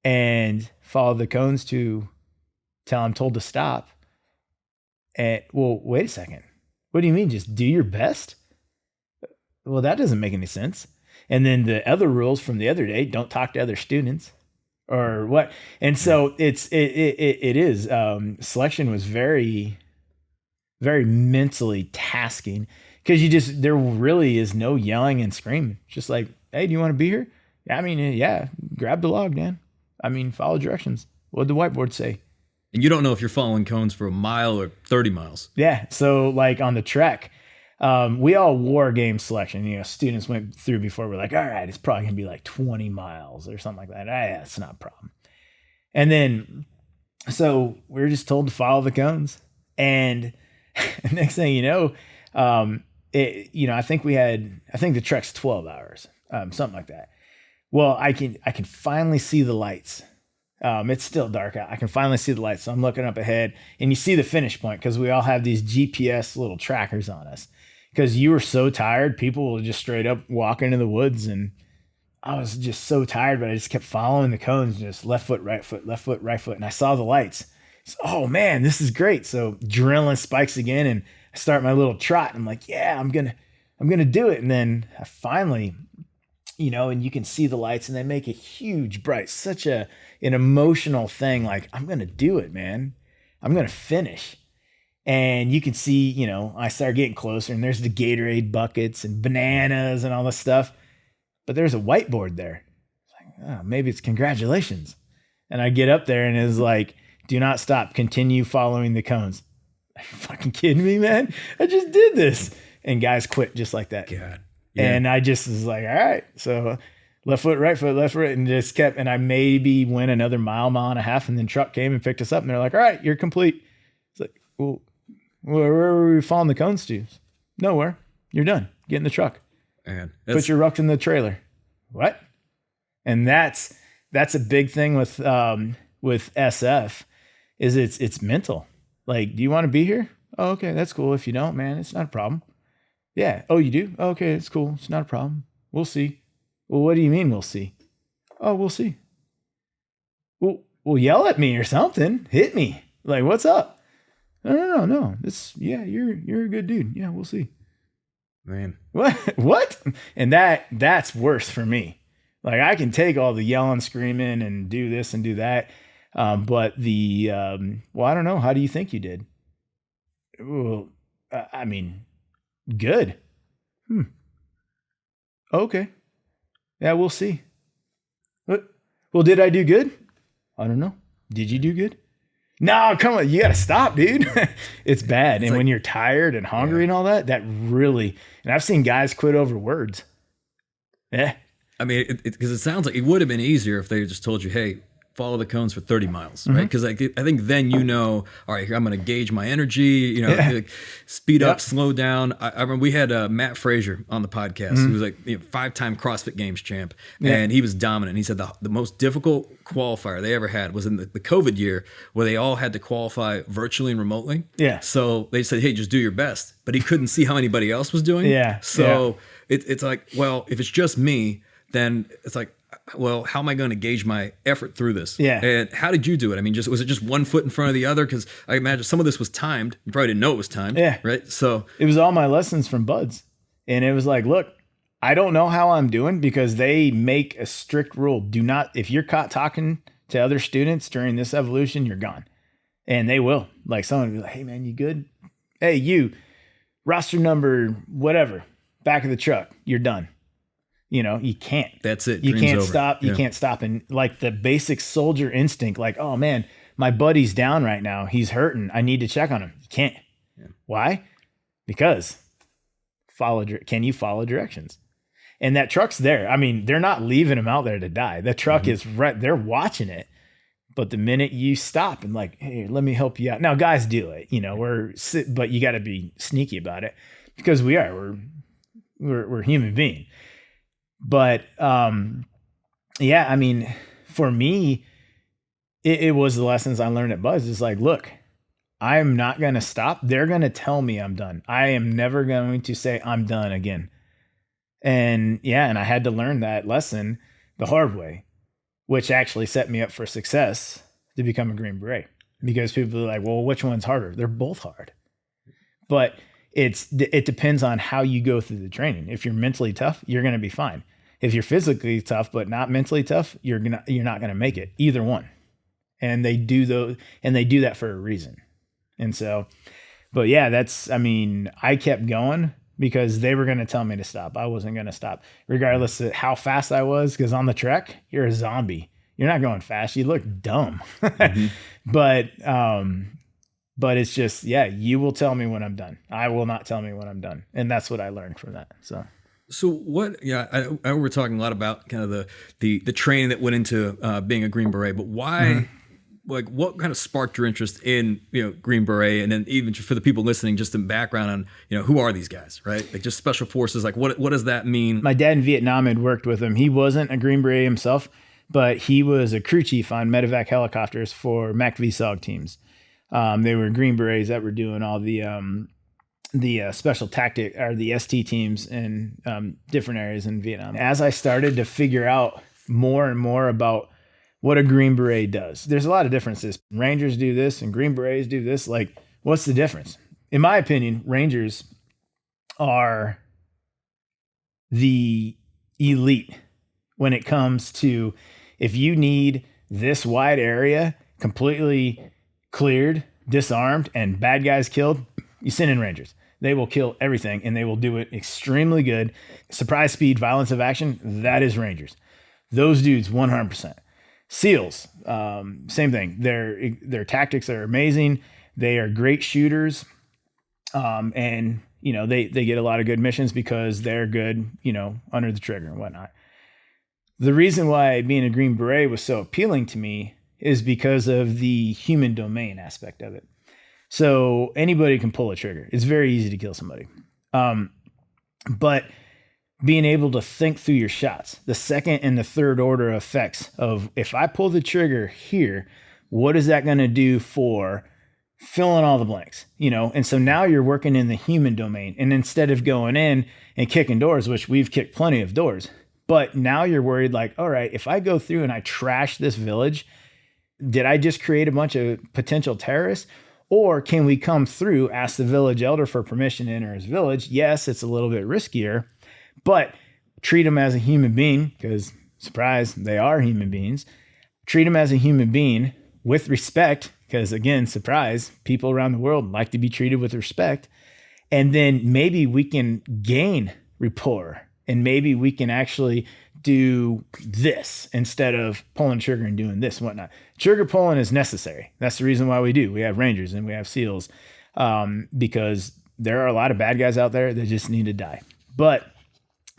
and follow the cones till I'm told to stop. And, well, wait a second. What do you mean, just do your best? Well, that doesn't make any sense. And then the other rules from the other day, don't talk to other students or what. And so it is. Selection was very, very mentally tasking, because there really is no yelling and screaming. Just like, hey, do you want to be here? I mean, yeah, grab the log, Dan. I mean, follow directions. What did the whiteboard say? And you don't know if you're following cones for a mile or 30 miles. Yeah. So like on the trek, we all war game selection. You know, students went through before. We're like, all right, it's probably going to be like 20 miles or something like that. Yeah, it's not a problem. And then, so we were just told to follow the cones. And next thing you know, I think the trek's 12 hours, something like that. Well, I can finally see the lights It's still dark out. I can finally see the lights. So I'm looking up ahead and you see the finish point because we all have these GPS little trackers on us because you were so tired. People will just straight up walk into the woods and I was just so tired, but I just kept following the cones, just left foot, right foot, left foot, right foot. And I saw the lights. So, oh man, this is great. So adrenaline spikes again and I start my little trot. I'm like, yeah, I'm going to do it. And then I finally, and you can see the lights and they make it huge, bright, such an emotional thing. Like, I'm going to do it, man. I'm going to finish. And you can see, I start getting closer and there's the Gatorade buckets and bananas and all this stuff. But there's a whiteboard there. It's like, oh, maybe it's congratulations. And I get up there and it's like, do not stop. Continue following the cones. Are you fucking kidding me, man? I just did this. And guys quit just like that. God. Yeah. And I just was like, all right. So left foot, left foot, and just kept, and I maybe went another mile and a half. And then truck came and picked us up and they're like, all right, you're complete. It's like, well, where were we following the cones to? Nowhere. You're done. Get in the truck. Man, put your rucks in the trailer. What? And that's a big thing with SF is it's mental. Like, do you want to be here? Oh, okay, that's cool. If you don't, man, it's not a problem. Yeah. Oh, you do? Oh, okay, it's cool. It's not a problem. We'll see. Well, what do you mean we'll see? Oh, we'll see. Well, yell at me or something. Hit me. Like, what's up? No. You're a good dude. Yeah, we'll see. Man. What? And that's worse for me. Like, I can take all the yelling, screaming, and do this and do that. But I don't know. How do you think you did? Well, I mean, good. Okay. Yeah, we'll see. What? Well, did I do good? I don't know. Did you do good? No, come on. You got to stop, dude. It's bad. And when you're tired and hungry and all that really, and I've seen guys quit over words. Yeah. I mean, because it sounds like it would have been easier if they just told you, hey, follow the cones for 30 miles, right? Because I think then all right, here I'm going to gauge my energy, like speed up, slow down. I remember we had Matt Frazier on the podcast. He was like 5-time CrossFit Games champ, and he was dominant. He said the most difficult qualifier they ever had was in the COVID year where they all had to qualify virtually and remotely. Yeah. So they said, hey, just do your best. But he couldn't see how anybody else was doing. Yeah. So it's like, well, if it's just me, then it's like, well, how am I going to gauge my effort through this? Yeah. And how did you do it? I mean, was it just one foot in front of the other? Because I imagine some of this was timed. You probably didn't know it was timed. Yeah. Right. So it was all my lessons from buds. And it was like, look, I don't know how I'm doing because they make a strict rule. Do not, if you're caught talking to other students during this evolution, you're gone. And they will. Like, someone will be like, hey, man, you good? Hey, you, roster number, whatever, back of the truck, you're done. You can't. That's it. You can't stop. You can't stop. And like the basic soldier instinct, like, oh man, my buddy's down right now. He's hurting. I need to check on him. You can't. Yeah. Why? Because can you follow directions? And that truck's there. I mean, they're not leaving him out there to die. The truck is right. They're watching it. But the minute you stop and like, hey, let me help you out. Now, guys do it. But you got to be sneaky about it because we're human beings. But, I mean, for me, it was the lessons I learned at Buzz. It's like, look, I'm not going to stop. They're going to tell me I'm done. I am never going to say I'm done again. And I had to learn that lesson the hard way, which actually set me up for success to become a Green Beret because people are like, well, which one's harder? They're both hard, but it depends on how you go through the training. If you're mentally tough, you're going to be fine. If you're physically tough but not mentally tough, you're not going to make it. Either one. And they do that for a reason. And so, but yeah, I kept going because they were going to tell me to stop. I wasn't going to stop regardless of how fast I was. Cause on the trek, you're a zombie. You're not going fast. You look dumb, but it's just, you will tell me when I'm done. I will not tell me when I'm done. And that's what I learned from that. So what? I we're talking a lot about kind of the training that went into being a Green Beret, but why? Like, what kind of sparked your interest in Green Beret, and then even for the people listening, just in background on who are these guys, right? Like just special forces. Like what does that mean? My dad in Vietnam had worked with him. He wasn't a Green Beret himself, but he was a crew chief on medevac helicopters for MAC-VSOG teams. They were Green Berets that were doing all the special tactic or the ST teams in different areas in Vietnam. As I started to figure out more and more about what a Green Beret does, there's a lot of differences. Rangers do this and Green Berets do this. Like, what's the difference? In my opinion, Rangers are the elite when it comes to, if you need this wide area completely cleared, disarmed, and bad guys killed, you send in Rangers. They will kill everything and they will do it extremely good. Surprise, speed, violence of action, that is Rangers. Those dudes, 100%. SEALs, same thing. Their tactics are amazing. They are great shooters. And you know, they get a lot of good missions because they're good, you know, under the trigger and whatnot. The reason why being a Green Beret was so appealing to me is because of the human domain aspect of it. So anybody can pull a trigger. It's very easy to kill somebody. But being able to think through your shots, the second and the third order effects of, if I pull the trigger here, what is that going to do for fill in all the blanks, you know? And so now you're working in the human domain. And instead of going in and kicking doors, which we've kicked plenty of doors, but now you're worried like, all right, if I go through and I trash this village, did I just create a bunch of potential terrorists? Or can we come through, ask the village elder for permission to enter his village? Yes, it's a little bit riskier, but treat them as a human being, because surprise, they are human beings. Treat them as a human being with respect, because again, surprise, people around the world like to be treated with respect. And then maybe we can gain rapport, and maybe we can actually do this instead of pulling the trigger and doing this and whatnot. Trigger pulling is necessary. That's the reason why we do. We have Rangers and we have SEALs, because there are a lot of bad guys out there that just need to die. But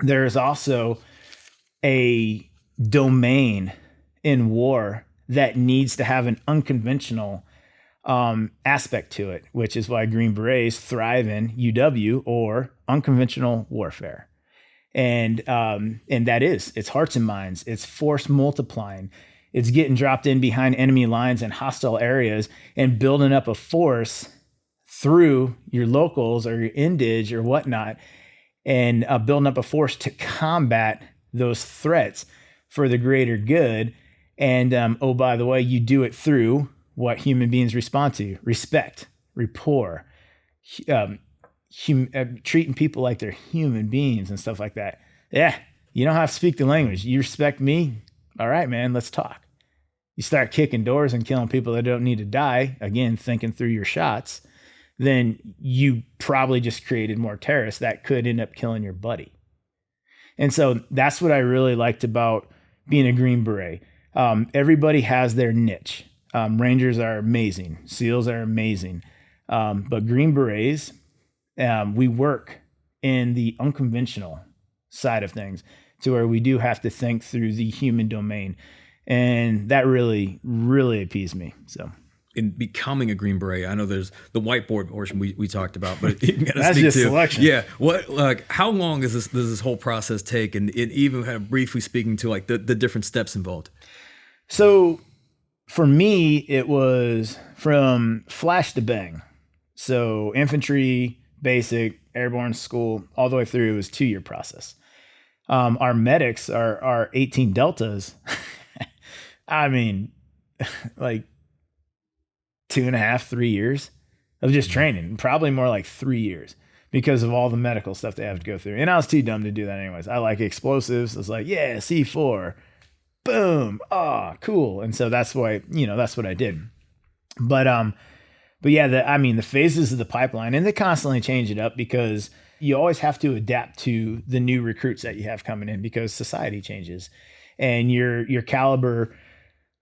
there's also a domain in war that needs to have an unconventional aspect to it, which is why Green Berets thrive in UW, or unconventional warfare. And that is, it's hearts and minds, it's force multiplying, it's getting dropped in behind enemy lines and hostile areas and building up a force through your locals or your indige or whatnot, and building up a force to combat those threats for the greater good. And oh, by the way, you do it through what human beings respond to: respect, rapport, treating people like they're human beings and stuff like that. Yeah, you don't have to speak the language. You respect me? All right, man, let's talk. You start kicking doors and killing people that don't need to die, again, thinking through your shots, then you probably just created more terrorists that could end up killing your buddy. And so that's what I really liked about being a Green Beret. Everybody has their niche. Rangers are amazing. SEALs are amazing. But Green Berets, we work in the unconventional side of things, to where we do have to think through the human domain. And that really, really appeased me. So in becoming a Green Beret, I know there's the whiteboard portion we talked about, but you got to that's speak just to selection. Yeah. What, like, how long does this whole process take? And it even kind of briefly speaking to like the different steps involved. So for me, it was from flash to bang. So infantry, basic, airborne school, all the way through. It was a 2-year process. Our medics are 18 deltas. I mean, like 2.5, 3 years of just training, probably more like 3 years, because of all the medical stuff they have to go through. And I was too dumb to do that anyways. I like explosives. I was like, yeah, C4, boom. Oh, cool. And so that's why, that's what I did. But yeah, the phases of the pipeline, and they constantly change it up, because you always have to adapt to the new recruits that you have coming in, because society changes and your caliber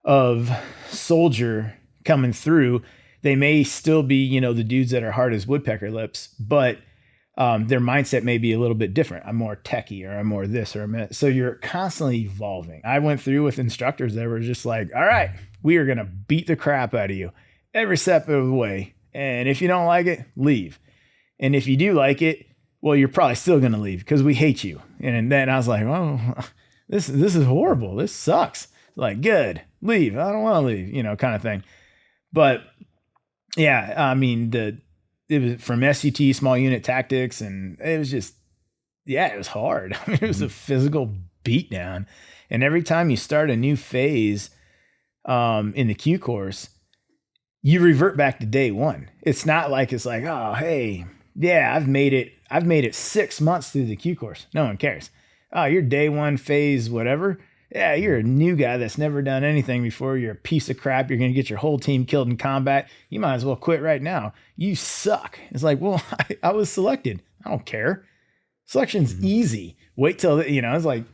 of soldier coming through, they may still be, the dudes that are hard as woodpecker lips, but their mindset may be a little bit different. I'm more techie, or I'm more this, or so you're constantly evolving. I went through with instructors that were just like, all right, we are going to beat the crap out of you every step of the way. And if you don't like it, leave. And if you do like it, well, you're probably still going to leave because we hate you. And then I was like, oh, this is horrible. This sucks. Like, good, leave. I don't want to leave, kind of thing. But yeah, I mean, it was from SUT, small unit tactics, and it was just, it was hard. I mean, it was a physical beatdown. And every time you start a new phase in the Q course, you revert back to day one. It's not like it's like, oh, hey, yeah, I've made it 6 months through the Q course. No one cares. Oh, you're day one phase, whatever. Yeah, you're a new guy that's never done anything before. You're a piece of crap. You're going to get your whole team killed in combat. You might as well quit right now. You suck. It's like, well, I was selected. I don't care. Selection's easy. Wait till, it's like,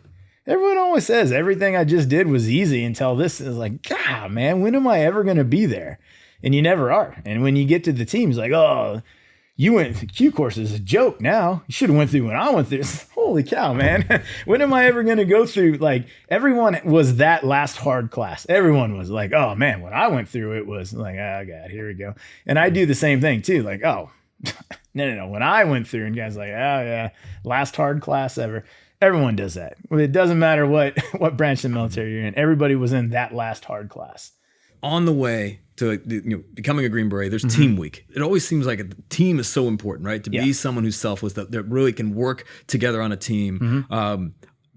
everyone always says everything I just did was easy until this. Is like, God, man, when am I ever going to be there? And you never are. And when you get to the team, it's like, oh, you went through Q course is a joke now. You should have went through when I went through. Holy cow, man. When am I ever going to go through? Like, everyone was that last hard class. Everyone was like, oh, man, when I went through it was like, oh, God, here we go. And I do the same thing, too. Like, oh, no. When I went through and guys like, oh, yeah, last hard class ever. Everyone does that. It doesn't matter what branch of the military you're in. Everybody was in that last hard class. On the way to becoming a Green Beret, there's team week. It always seems like a team is so important, right? To be someone who's selfless, that really can work together on a team.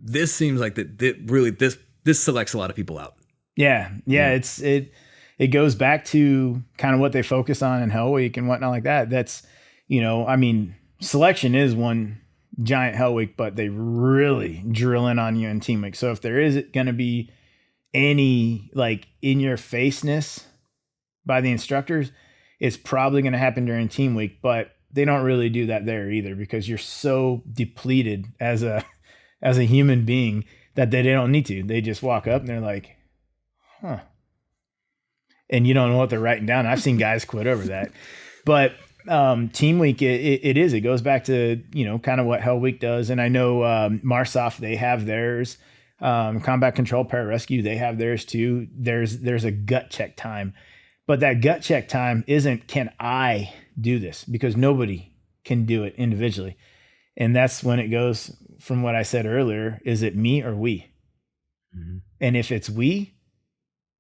This seems like this selects a lot of people out. Yeah. It goes back to kind of what they focus on in Hell Week and whatnot like that. That's, I mean, selection is one giant Hell Week, but they really drill in on you in team week. So if there is going to be any like in your faceness by the instructors, it's probably going to happen during team week, but they don't really do that there either, because you're so depleted as a human being that they don't need to. They just walk up and they're like, huh. And you don't know what they're writing down. I've seen guys quit over that. But team week, it goes back to, kind of what Hell Week does. And I know MARSOF, they have theirs. Combat Control Pararescue, they have theirs too. There's a gut check time. But that gut check time isn't, can I do this? Because nobody can do it individually. And that's when it goes from what I said earlier, is it me or we? And if it's we,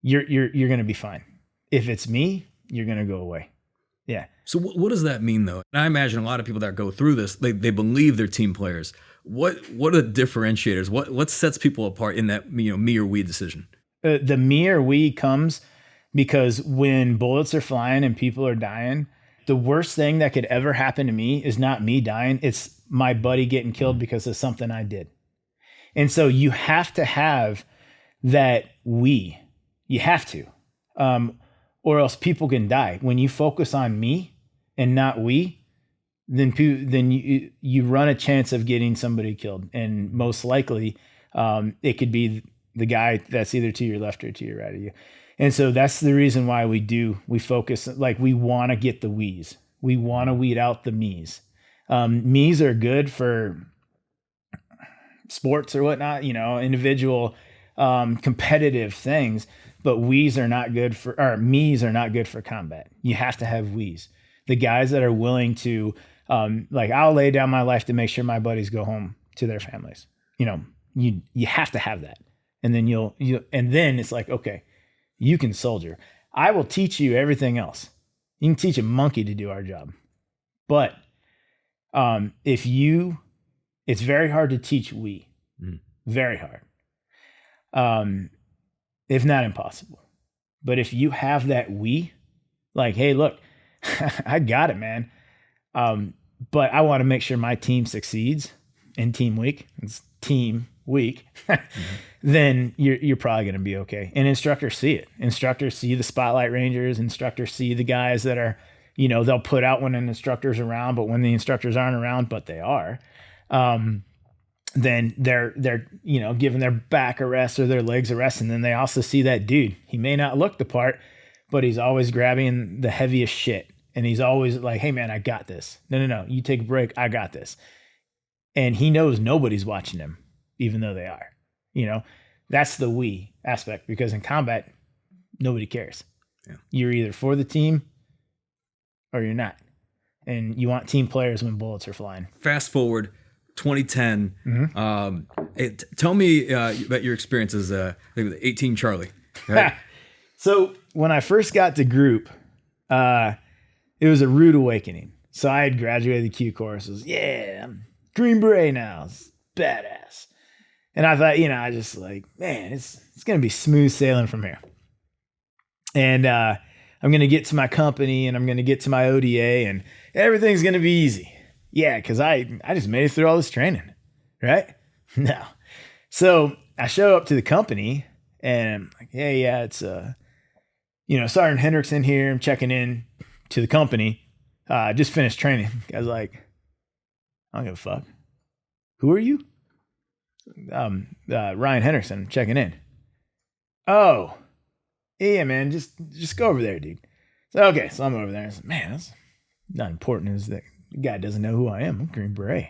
you're going to be fine. If it's me, you're going to go away. Yeah. So what does that mean though? And I imagine a lot of people that go through this, they believe they're team players. What are the differentiators? What sets people apart in that, me or we decision? The me or we comes because when bullets are flying and people are dying, the worst thing that could ever happen to me is not me dying. It's my buddy getting killed because of something I did. And so you have to have that we. You have to. Or else people can die. When you focus on me and not we, then you run a chance of getting somebody killed. And most likely, it could be the guy that's either to your left or to your right of you. And so that's the reason why we focus, like we want to get the we's. We want to weed out the me's. Me's are good for sports or whatnot, individual competitive things. But me's are not good for combat. You have to have we's. The guys that are willing to, I'll lay down my life to make sure my buddies go home to their families. You have to have that. And then and then it's like, okay, you can soldier. I will teach you everything else. You can teach a monkey to do our job. But it's very hard to teach we. Very hard. If not impossible. But if you have that we, like, hey, look, I got it, man. But I want to make sure my team succeeds in team week. It's team week. Then you're probably going to be okay. And instructors see it. Instructors see the spotlight rangers. Instructors see the guys that are, they'll put out when an instructor's around, but when the instructors aren't around, but they are, then they're giving their back a rest or their legs a rest. And then they also see that dude. He may not look the part, but he's always grabbing the heaviest shit. And he's always like, hey man, I got this. No. You take a break. I got this. And he knows nobody's watching him, even though they are. That's the we aspect, because in combat, nobody cares. Yeah. You're either for the team or you're not. And you want team players when bullets are flying. Fast forward 2010, Hey, tell me about your experience as I think with 18 Charlie. Right? So when I first got to group, it was a rude awakening. So I had graduated the Q courses. Yeah, I'm Green Beret now. It's badass. And I thought, I just like, man, it's going to be smooth sailing from here. And I'm going to get to my company and I'm going to get to my ODA and everything's going to be easy. Yeah, because I just made it through all this training, right? No. So I show up to the company and I'm like, hey, yeah, it's, Sergeant Hendrickson here. I'm checking in to the company. Just finished training. I was like, I don't give a fuck. Who are you? Ryan Hendrickson, checking in. Oh, yeah, man, just go over there, dude. So, okay, so I'm over there. I said, man, that's not important. Is that the guy doesn't know who I am? I'm Green Beret.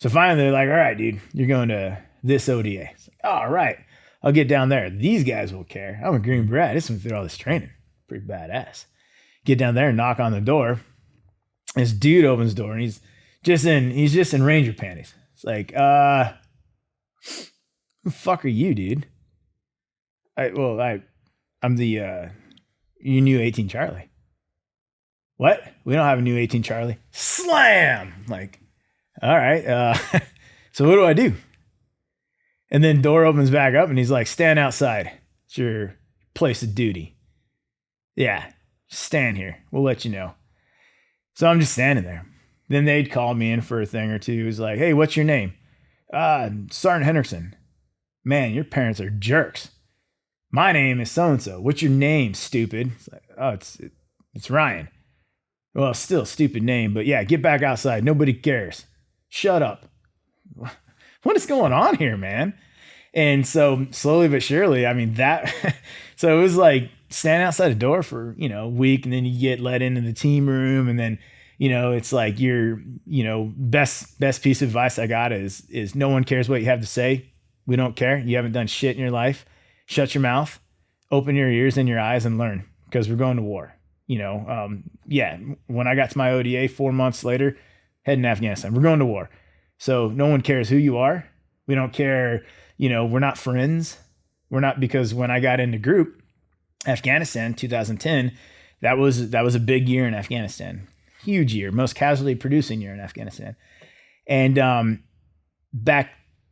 So finally, they're like, all right, dude, you're going to this ODA. Like, all right, I'll get down there. These guys will care. I'm a Green Beret. I just went through all this training. Pretty badass. Get down there and knock on the door. This dude opens the door and he's just in Ranger panties. It's like, who the fuck are you, dude? I'm the you new 18 Charlie. What? We don't have a new 18 Charlie. Slam! Like, all right. So what do I do? And then door opens back up and he's like, stand outside. It's your place of duty. Yeah, stand here. We'll let you know. So I'm just standing there. Then they'd call me in for a thing or two. It was like, hey, what's your name? Sergeant Hendrickson. Man, your parents are jerks. My name is so-and-so. What's your name, stupid? It's like, oh, it's Ryan. Well, still a stupid name, but yeah, get back outside. Nobody cares. Shut up. What is going on here, man? And so slowly but surely, so it was like standing outside the door for, a week, and then you get let into the team room, and then, it's like your, best piece of advice I got is no one cares what you have to say. We don't care. You haven't done shit in your life. Shut your mouth, open your ears and your eyes and learn, because we're going to war. When I got to my ODA 4 months later, heading to Afghanistan, we're going to war. So no one cares who you are. We don't care. We're not friends. We're not, because when I got into group, Afghanistan, 2010, that was a big year in Afghanistan. Huge year, most casualty producing year in Afghanistan. And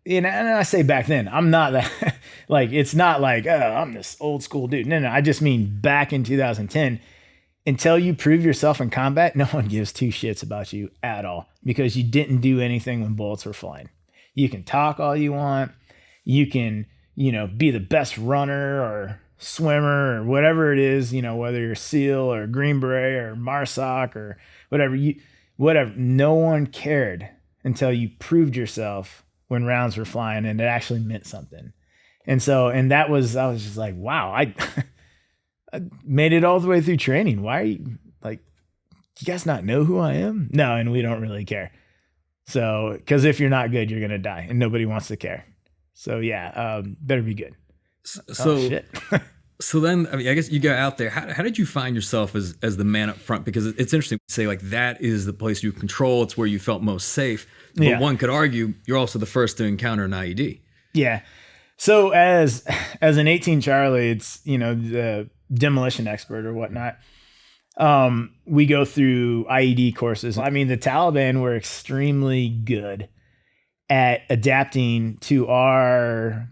and I say back then, I'm not that, like, it's not like, oh, I'm this old school dude. No, I just mean back in 2010, until you prove yourself in combat, no one gives two shits about you at all, because you didn't do anything when bullets were flying. You can talk all you want. You can, be the best runner or swimmer or whatever it is, whether you're SEAL or Green Beret or MARSOC or whatever. No one cared until you proved yourself when rounds were flying and it actually meant something. And I was just like, wow, I made it all the way through training. Why are you like, you guys not know who I am? No, and we don't really care. So, because if you're not good, you're going to die and nobody wants to care. So yeah, better be good. So, shit. So then, I guess you got out there. How did you find yourself as the man up front? Because it's interesting to say, like, that is the place you control. It's where you felt most safe. But one could argue you're also the first to encounter an IED. Yeah. So as an 18 Charlie, it's, the demolition expert or whatnot. We go through IED courses. I mean, the Taliban were extremely good at adapting to our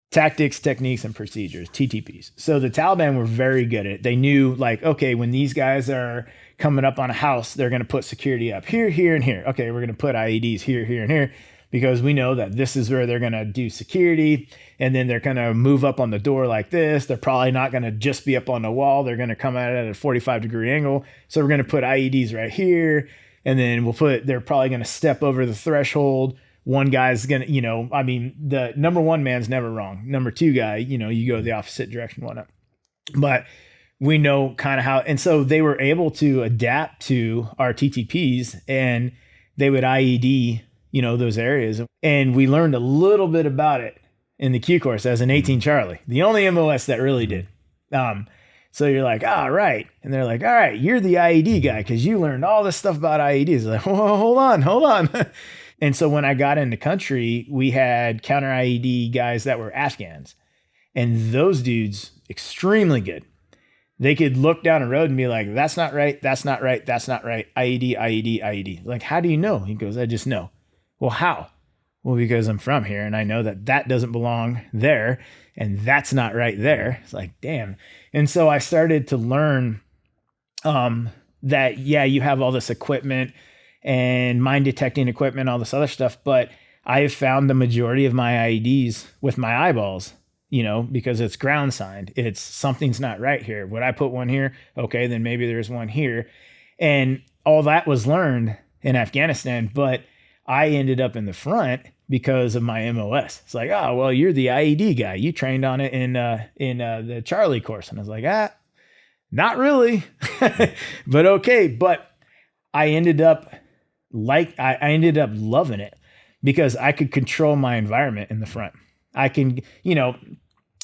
tactics, techniques, and procedures, TTPs. So the Taliban were very good at it. They knew, like, okay, when these guys are coming up on a house, they're going to put security up here, here, and here. Okay, we're going to put IEDs here, here, and here, because we know that this is where they're going to do security. And then they're going to move up on the door like this. They're probably not going to just be up on the wall. They're going to come at it at a 45-degree angle. So we're going to put IEDs right here. And then they're probably going to step over the threshold. One guy's going to, the number one man's never wrong. Number two guy, you go the opposite direction, whatnot. But we know kind of how, and so they were able to adapt to our TTPs, and they would IED, those areas. And we learned a little bit about it in the Q course as an 18 Charlie, the only MOS that really did. So you're like, all right. And they're like, all right, you're the IED guy, because you learned all this stuff about IEDs. Like, whoa, hold on. And so when I got into country, we had counter IED guys that were Afghans, and those dudes, extremely good. They could look down a road and be like, that's not right. That's not right. That's not right. IED, IED, IED. Like, how do you know? He goes, I just know. Well, how? Well, because I'm from here and I know that that doesn't belong there and that's not right there. It's like, damn. And so I started to learn that, yeah, you have all this equipment and mine detecting equipment, all this other stuff, but I have found the majority of my IEDs with my eyeballs, you know, because it's ground signed. It's something's not right here. Would I put one here? Okay, then maybe there's one here. And all that was learned in Afghanistan, but I ended up in the front because of my MOS. It's like, oh, well, you're the IED guy. You trained on it in the Charlie course. And I was like, not really, but okay. But I ended up I ended up loving it because I could control my environment in the front. I can, you know,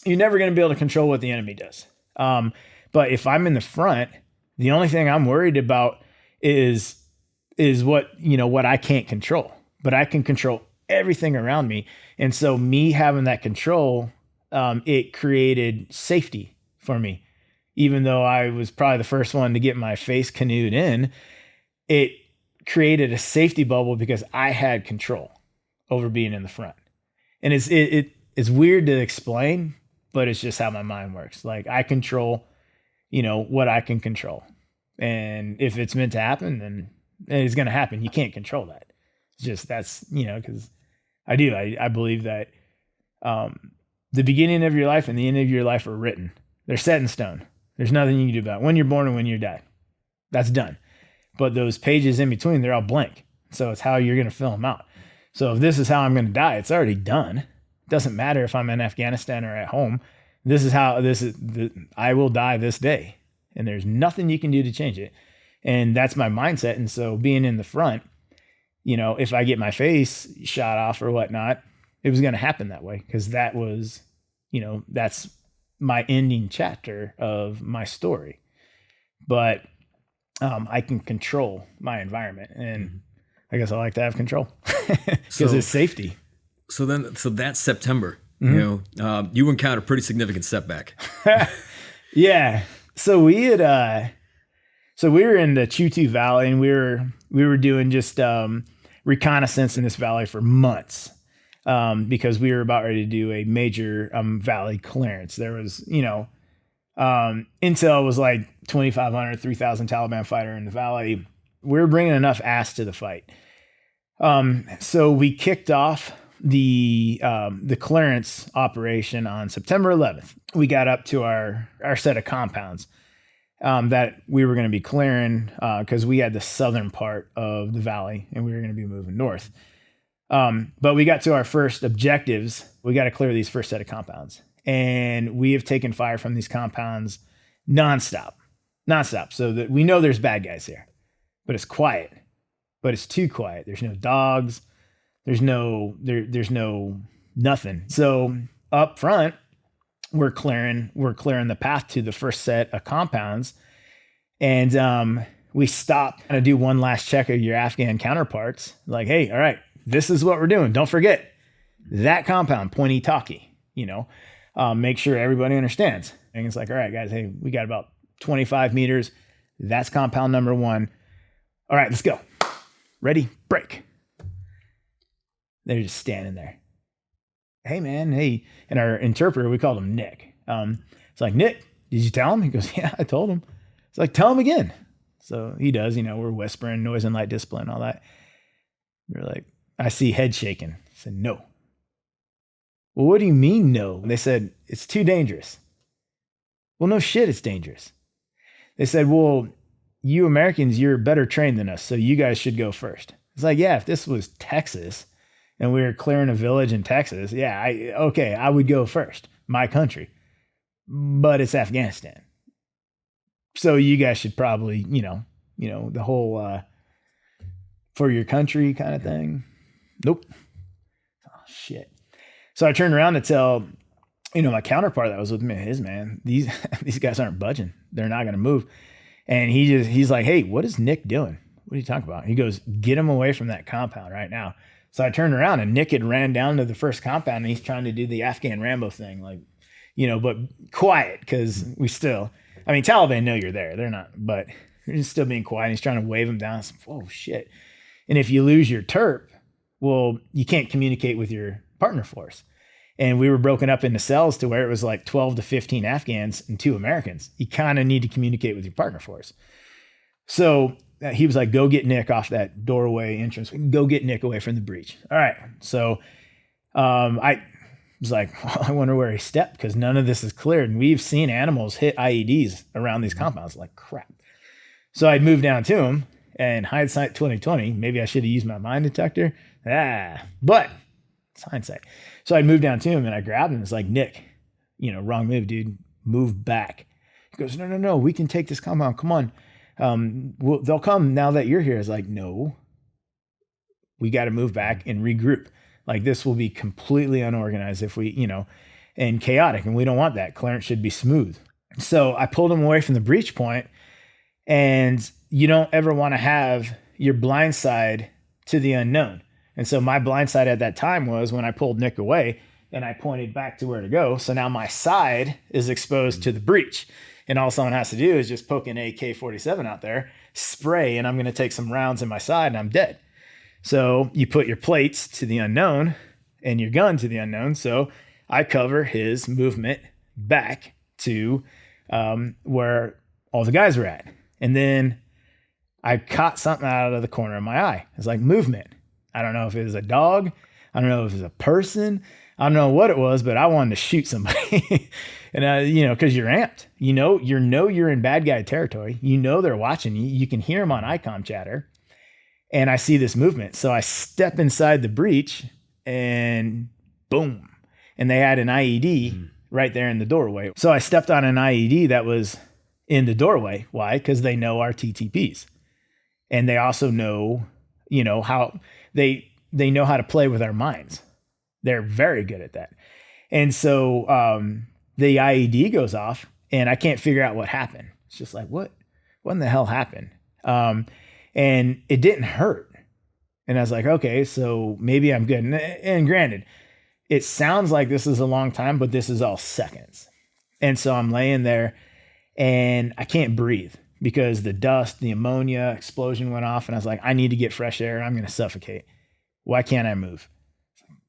you're never going to be able to control what the enemy does. But if I'm in the front, the only thing I'm worried about is what, you know, what I can't control, but I can control everything around me. And so me having that control, it created safety for me. Even though I was probably the first one to get my face canoed in, it created a safety bubble because I had control over being in the front. And it's weird to explain, but it's just how my mind works. Like I control, you know, what I can control. And if it's meant to happen, then it's going to happen. You can't control that. It's just, that's, you know, because I believe that the beginning of your life and the end of your life are written. They're set in stone. There's nothing you can do about it. When you're born and when you die, that's done. But those pages in between, they're all blank. So it's how you're going to fill them out. So if this is how I'm going to die, it's already done. It doesn't matter if I'm in Afghanistan or at home. I will die this day. And there's nothing you can do to change it. And that's my mindset. And so being in the front, you know, if I get my face shot off or whatnot, it was going to happen that way. Because that was, you know, that's my ending chapter of my story. But I can control my environment. And I guess I like to have control because it's safety. So that's September, you know, you encountered a pretty significant setback. Yeah. So we were in the Chutu Valley and we were doing just reconnaissance in this valley for months because we were about ready to do a major valley clearance. There was, you know, intel was like 2,500, 3,000 Taliban fighter in the valley. We were bringing enough ass to the fight. So we kicked off the clearance operation on September 11th. We got up to our set of compounds that we were going to be clearing because we had the southern part of the valley and we were going to be moving north. But we got to our first objectives. We got to clear these first set of compounds. And we have taken fire from these compounds nonstop. So that we know there's bad guys here, but it's quiet, but it's too quiet. There's no dogs. There's no nothing. So up front, we're clearing the path to the first set of compounds. And we stop and do one last check of your Afghan counterparts. Like, hey, all right, this is what we're doing. Don't forget that compound, Pointy Talkie, you know, make sure everybody understands. And it's like, all right, guys, hey, we got about 25 meters. That's compound number 1. All right, let's go. Ready, break. They're just standing there. Hey, man, hey. And our interpreter, we called him Nick. It's like, Nick, did you tell him? He goes, yeah, I told him. It's like, tell him again. So he does, you know, we're whispering, noise and light discipline, all that. We're like, I see head shaking. I said, no. Well, what do you mean, no? And they said, it's too dangerous. Well, no shit, it's dangerous. They said, well, you Americans, you're better trained than us, so you guys should go first. It's like, yeah, if this was Texas and we were clearing a village in Texas, yeah, I would go first, my country. But it's Afghanistan. So you guys should probably, you know, the whole for your country kind of thing. Nope. Oh, shit. So I turned around to tell, you know, my counterpart that was with me, these guys aren't budging. They're not going to move. And he's like, hey, what is Nick doing? What are you talking about? He goes, get him away from that compound right now. So I turned around and Nick had ran down to the first compound and he's trying to do the Afghan Rambo thing, like, but quiet because Taliban know you're there. They're not, but they're just still being quiet. He's trying to wave them down. Like, oh shit. And if you lose your terp, well, you can't communicate with your partner force. And we were broken up into cells to where it was like 12 to 15 Afghans and 2 Americans. You kind of need to communicate with your partner force. So he was like, go get Nick off that doorway entrance. Go get Nick away from the breach. All right. So I was like, well, I wonder where he stepped because none of this is cleared. And we've seen animals hit IEDs around these compounds like crap. So I'd moved down to him, and hindsight 2020, maybe I should have used my mine detector. But it's hindsight. So I'd moved down to him and I grabbed him. It's like, Nick, wrong move, dude. Move back. He goes, no, we can take this compound. Come on. They'll come now that you're here. It's like, no, we got to move back and regroup. Like this will be completely unorganized if we, and chaotic. And we don't want that. Clearance should be smooth. So I pulled him away from the breach point, and you don't ever want to have your blind side to the unknown. And so my blind side at that time was when I pulled Nick away and I pointed back to where to go. So now my side is exposed to the breach. And all someone has to do is just poke an AK-47 out there, spray, and I'm going to take some rounds in my side and I'm dead. So you put your plates to the unknown and your gun to the unknown. So I cover his movement back to where all the guys were at. And then I caught something out of the corner of my eye. It's like movement. I don't know if it was a dog. I don't know if it was a person. I don't know what it was, but I wanted to shoot somebody. And, because you're amped, you're in bad guy territory. They're watching you. You can hear them on ICOM chatter. And I see this movement. So I step inside the breach and boom. And they had an IED right there in the doorway. So I stepped on an IED that was in the doorway. Why? Because they know our TTPs. And they also know, how they know how to play with our minds. They're very good at that. And so the IED goes off and I can't figure out what happened. It's just like, what in the hell happened? And it didn't hurt. And I was like, okay, so maybe I'm good. And granted, it sounds like this is a long time, but this is all seconds. And so I'm laying there and I can't breathe because the dust, the ammonia explosion went off. And I was like, I need to get fresh air. I'm going to suffocate. Why can't I move?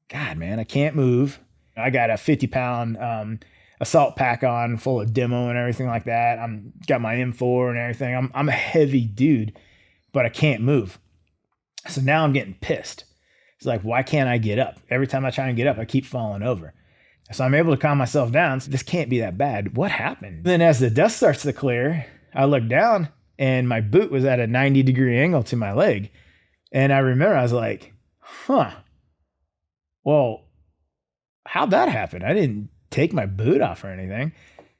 God, man, I can't move. I got a 50-pound assault pack on full of demo and everything like that. I'm got my M4 and everything. I'm a heavy dude, but I can't move. So now I'm getting pissed. It's like, why can't I get up? Every time I try and get up, I keep falling over. So I'm able to calm myself down. So this can't be that bad. What happened? Then as the dust starts to clear, I look down and my boot was at a 90-degree angle to my leg. And I remember I was like, well, how'd that happen? I didn't take my boot off or anything.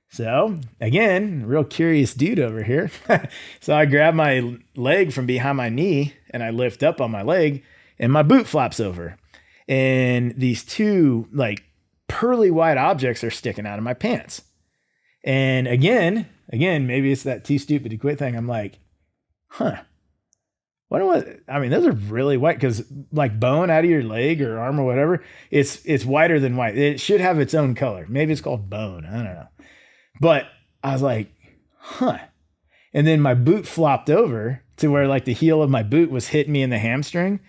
So again, real curious dude over here. So I grab my leg from behind my knee and I lift up on my leg and my boot flaps over. And these two like pearly white objects are sticking out of my pants. And again, maybe it's that too stupid to quit thing. I'm like, those are really white because like bone out of your leg or arm or whatever, it's whiter than white. It should have its own color. Maybe it's called bone. I don't know. But I was like, And then my boot flopped over to where like the heel of my boot was hitting me in the hamstring.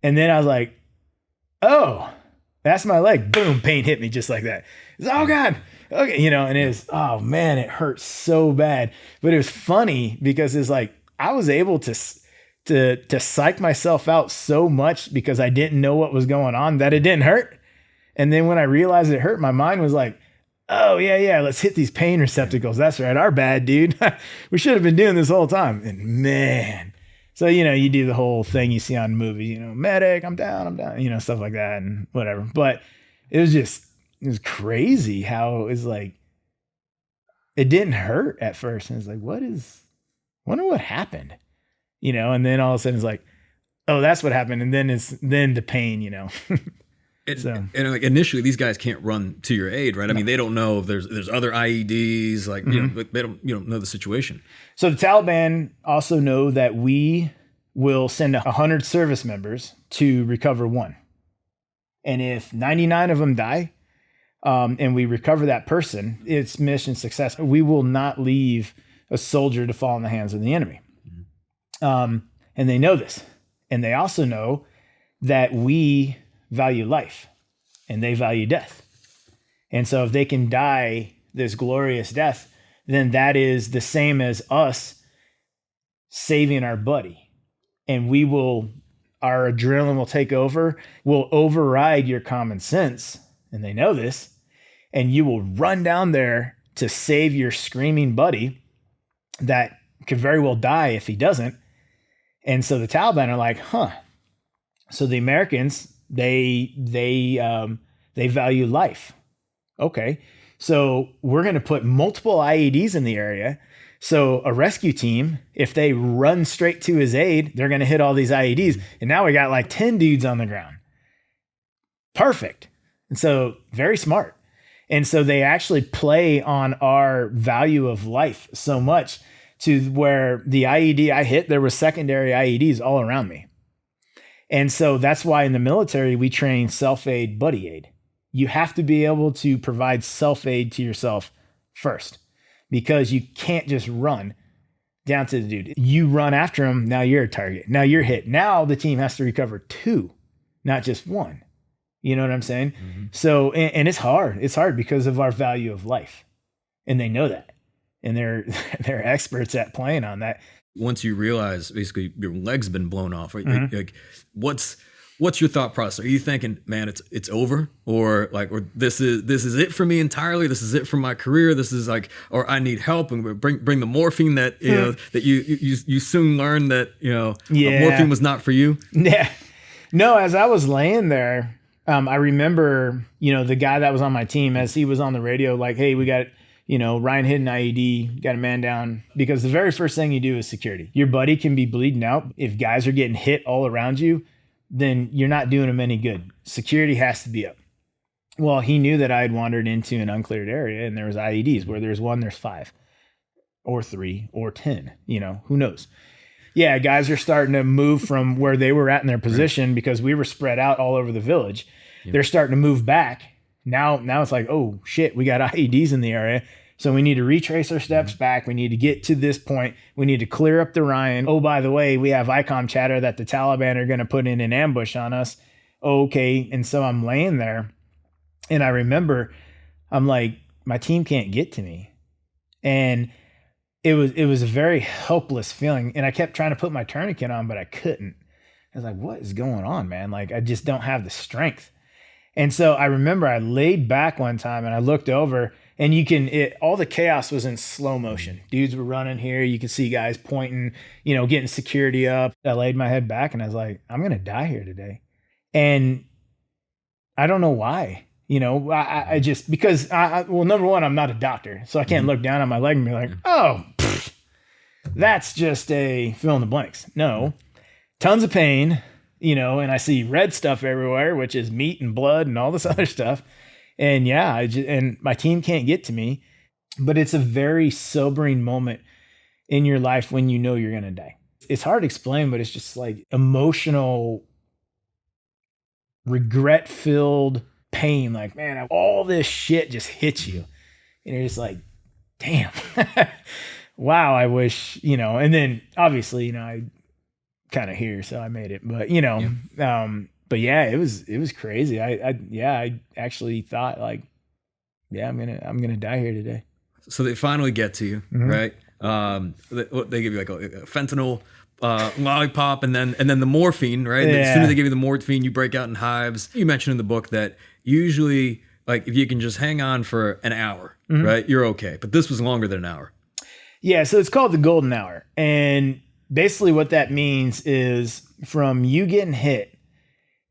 And then I was like, oh, that's my leg. Boom, pain hit me just like that. It's, oh God. Okay. And it was, oh man, it hurt so bad. But it was funny because it's like, I was able to psych myself out so much because I didn't know what was going on that it didn't hurt. And then when I realized it hurt, my mind was like, oh yeah, let's hit these pain receptacles. That's right. Our bad, dude. We should have been doing this whole time. And man, so, you do the whole thing you see on movies, medic, I'm down, stuff like that and whatever. But it was crazy how it was like, it didn't hurt at first. And it's like, wonder what happened, and then all of a sudden it's like, oh, that's what happened. And then then the pain, And like initially, these guys can't run to your aid, right? I mean, they don't know if there's other IEDs, like they don't know the situation. So the Taliban also know that we will send 100 service members to recover one. And if 99 of them die, and we recover that person, it's mission success. We will not leave a soldier to fall in the hands of the enemy. And they know this. And they also know that we value life and they value death. And so if they can die this glorious death, then that is the same as us saving our buddy. And our adrenaline will take over, will override your common sense. And they know this. And you will run down there to save your screaming buddy that could very well die if he doesn't. And so the Taliban are like, so the Americans, they value life. Okay. So we're going to put multiple IEDs in the area. So a rescue team, if they run straight to his aid, they're going to hit all these IEDs. And now we got like 10 dudes on the ground. Perfect. And so very smart. And so they actually play on our value of life so much to where the IED I hit, there was secondary IEDs all around me. And so that's why in the military, we train self-aid, buddy aid. You have to be able to provide self-aid to yourself first, because you can't just run down to the dude. You run after him, now you're a target. Now you're hit. Now the team has to recover 2, not just 1. You know what I'm saying? Mm-hmm. So, and it's hard. It's hard because of our value of life. And they know that. And they're experts at playing on that. Once you realize basically your leg's been blown off, right? Mm-hmm. Like what's your thought process? Are you thinking, man, it's over, or this is it for me entirely? This is it for my career. This is like, or I need help, and bring the morphine that know that you soon learn that morphine was not for you. Yeah, no. As I was laying there, I remember the guy that was on my team, as he was on the radio, like, hey, we got Ryan hit an IED, got a man down, because the very first thing you do is security. Your buddy can be bleeding out. If guys are getting hit all around you, then you're not doing them any good. Security has to be up. Well, he knew that I had wandered into an uncleared area and there was IEDs. Where there's 1, there's 5 or 3 or 10, who knows? Yeah, guys are starting to move from where they were at in their position, because we were spread out all over the village. Yep. They're starting to move back. Now it's like, oh shit, we got IEDs in the area. So we need to retrace our steps back. We need to get to this point. We need to clear up the Ryan. Oh, by the way, we have ICOM chatter that the Taliban are going to put in an ambush on us. Okay. And so I'm laying there, and I remember I'm like, my team can't get to me. And it was a very helpless feeling. And I kept trying to put my tourniquet on, but I couldn't. I was like, what is going on, man? Like, I just don't have the strength. And so I remember I laid back one time and I looked over, and all the chaos was in slow motion. Dudes were running here. You could see guys pointing, getting security up. I laid my head back and I was like, I'm going to die here today. And I don't know why, I just, because number one, I'm not a doctor, so I can't look down on my leg and be like, oh, that's just a fill in the blanks. No, tons of pain, and I see red stuff everywhere, which is meat and blood and all this other stuff. And yeah, and my team can't get to me, but it's a very sobering moment in your life when you're going to die. It's hard to explain, but it's just like emotional, regret-filled pain. Like, man, all this shit just hits you. And you're just like, damn, wow, I wish, and then obviously, I kind of here, so I made it, but, but yeah, it was crazy. I actually thought like, yeah, I'm gonna die here today. So they finally get to you, right? They give you like a fentanyl lollipop, and then the morphine, right? Yeah. As soon as they give you the morphine, you break out in hives. You mentioned in the book that usually, like, if you can just hang on for an hour, right, you're okay. But this was longer than an hour. Yeah, so it's called the golden hour, and basically what that means is from you getting hit,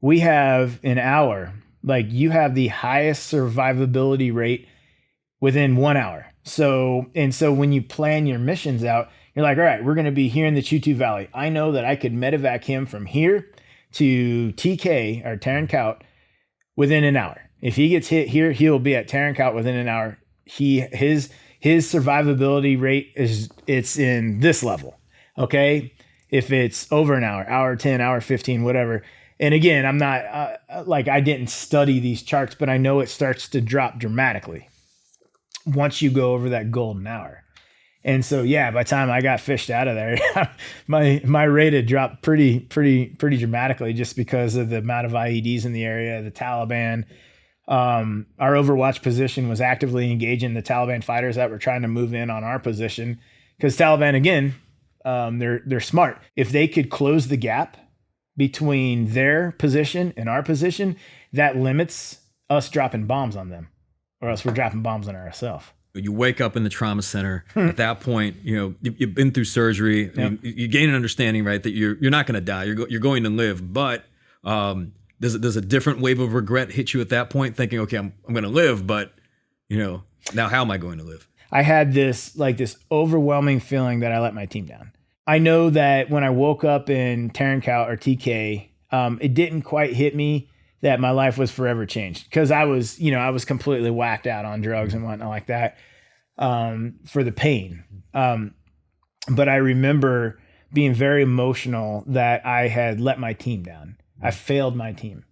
we have an hour. Like, you have the highest survivability rate within 1 hour. So when you plan your missions out, you're like, all right, we're going to be here in the Chutu Valley. I know that I could medevac him from here to TK or Tarankout within an hour. If he gets hit here, he'll be at Tarankout within an hour. His survivability rate it's in this level. Okay. if it's over an hour 10, hour 15, whatever. And again, I'm not I didn't study these charts, but I know it starts to drop dramatically once you go over that golden hour. And so, yeah, by the time I got fished out of there, my rate had dropped pretty dramatically just because of the amount of IEDs in the area, the Taliban. Our Overwatch position was actively engaging the Taliban fighters that were trying to move in on our position because Taliban, again, they're smart. If they could close the gap between their position and our position, that limits us dropping bombs on them, or else we're dropping bombs on ourselves. You wake up in the trauma center. At that point, you've been through surgery. I mean, you gain an understanding, right, that you're not going to die. You're going to live. But does a different wave of regret hit you at that point, thinking, okay, I'm going to live, but now how am I going to live? I had this overwhelming feeling that I let my team down. I know that when I woke up in Tarancao or TK, it didn't quite hit me that my life was forever changed because I was completely whacked out on drugs and whatnot like that for the pain. But I remember being very emotional that I had let my team down. I failed my team,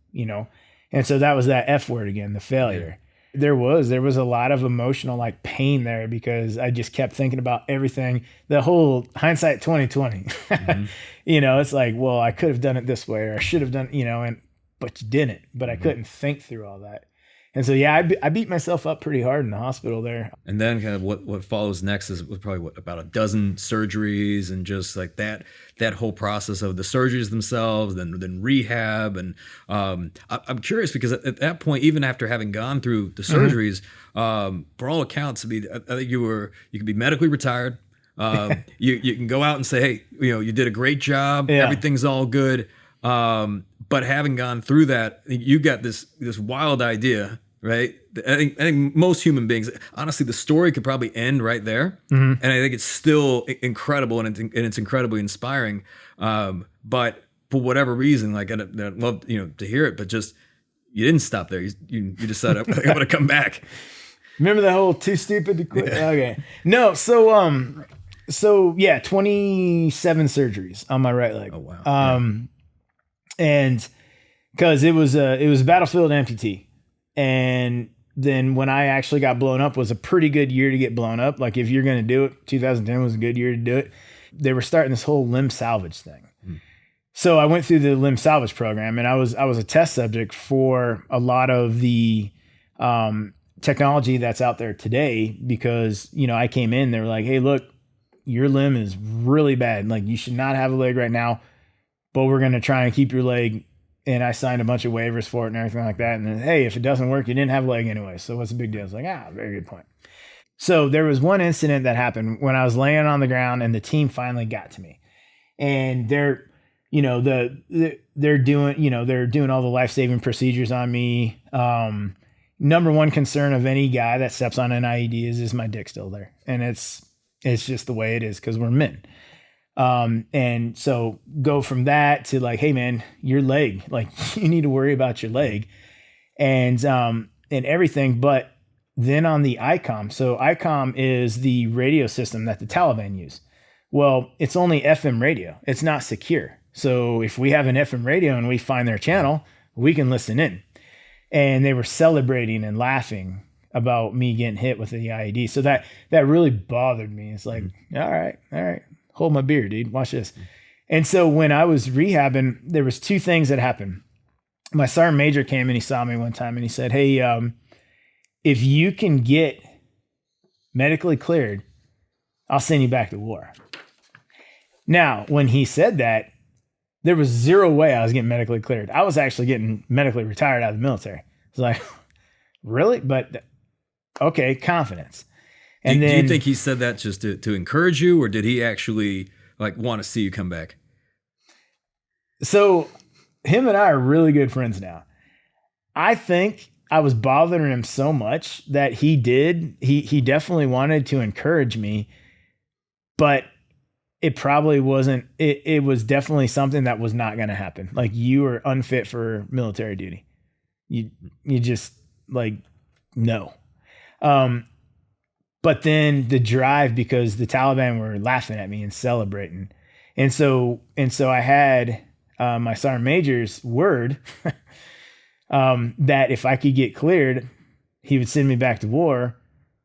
and so that was that F word again, the failure. There was a lot of emotional pain there because I just kept thinking about everything. The whole hindsight 2020, it's like, well, I could have done it this way, or I should have done, but you didn't. But I couldn't think through all that. And so, yeah, I beat myself up pretty hard in the hospital there. And then kind of what follows next is probably about a dozen surgeries and just like that whole process of the surgeries themselves, then rehab. And I'm curious because at that point, even after having gone through the surgeries, for all accounts, I think you could be medically retired. You can go out and say, hey, you did a great job. Yeah. Everything's all good. But having gone through that, you got this wild idea, right? I think most human beings, honestly, the story could probably end right there, and I think it's still incredible and it's incredibly inspiring. But for whatever reason, I'd love to hear it, but just you didn't stop there. You decided I'm going to come back. Remember the whole too stupid to quit? Yeah. Okay, no, so yeah, 27 surgeries on my right leg. Oh wow. And because it was a battlefield amputee. And then when I actually got blown up was a pretty good year to get blown up. Like if you're going to do it, 2010 was a good year to do it. They were starting this whole limb salvage thing. So I went through the limb salvage program and I was a test subject for a lot of the technology that's out there today because, I came in, they were like, hey, look, your limb is really bad. Like you should not have a leg right now. But we're going to try and keep your leg. And I signed a bunch of waivers for it and everything like that. And then, hey, if it doesn't work, you didn't have a leg anyway. So what's the big deal? It's like, very good point. So there was one incident that happened when I was laying on the ground and the team finally got to me. And they're doing all the life-saving procedures on me. Number one concern of any guy that steps on an IED is my dick still there? And it's just the way it is because we're men. And so go from that to hey man, your leg, you need to worry about your leg and everything. But then on the ICOM, so ICOM is the radio system that the Taliban use. Well, it's only FM radio. It's not secure. So if we have an FM radio and we find their channel, we can listen in. And they were celebrating and laughing about me getting hit with the IED. So that really bothered me. It's like, all right. Hold my beer, dude. Watch this. And so when I was rehabbing, there was two things that happened. My sergeant major came and he saw me one time and he said, hey, if you can get medically cleared, I'll send you back to war. Now, when he said that, there was zero way I was getting medically cleared. I was actually getting medically retired out of the military. It's like, really? But okay, confidence. And do you think he said that just to encourage you, or did he actually want to see you come back? So him and I are really good friends now. I think I was bothering him so much that he definitely wanted to encourage me, but it probably wasn't, it was definitely something that was not going to happen. Like you are unfit for military duty. You just no. But then the drive, because the Taliban were laughing at me and celebrating. And so I had my sergeant major's word that if I could get cleared, he would send me back to war.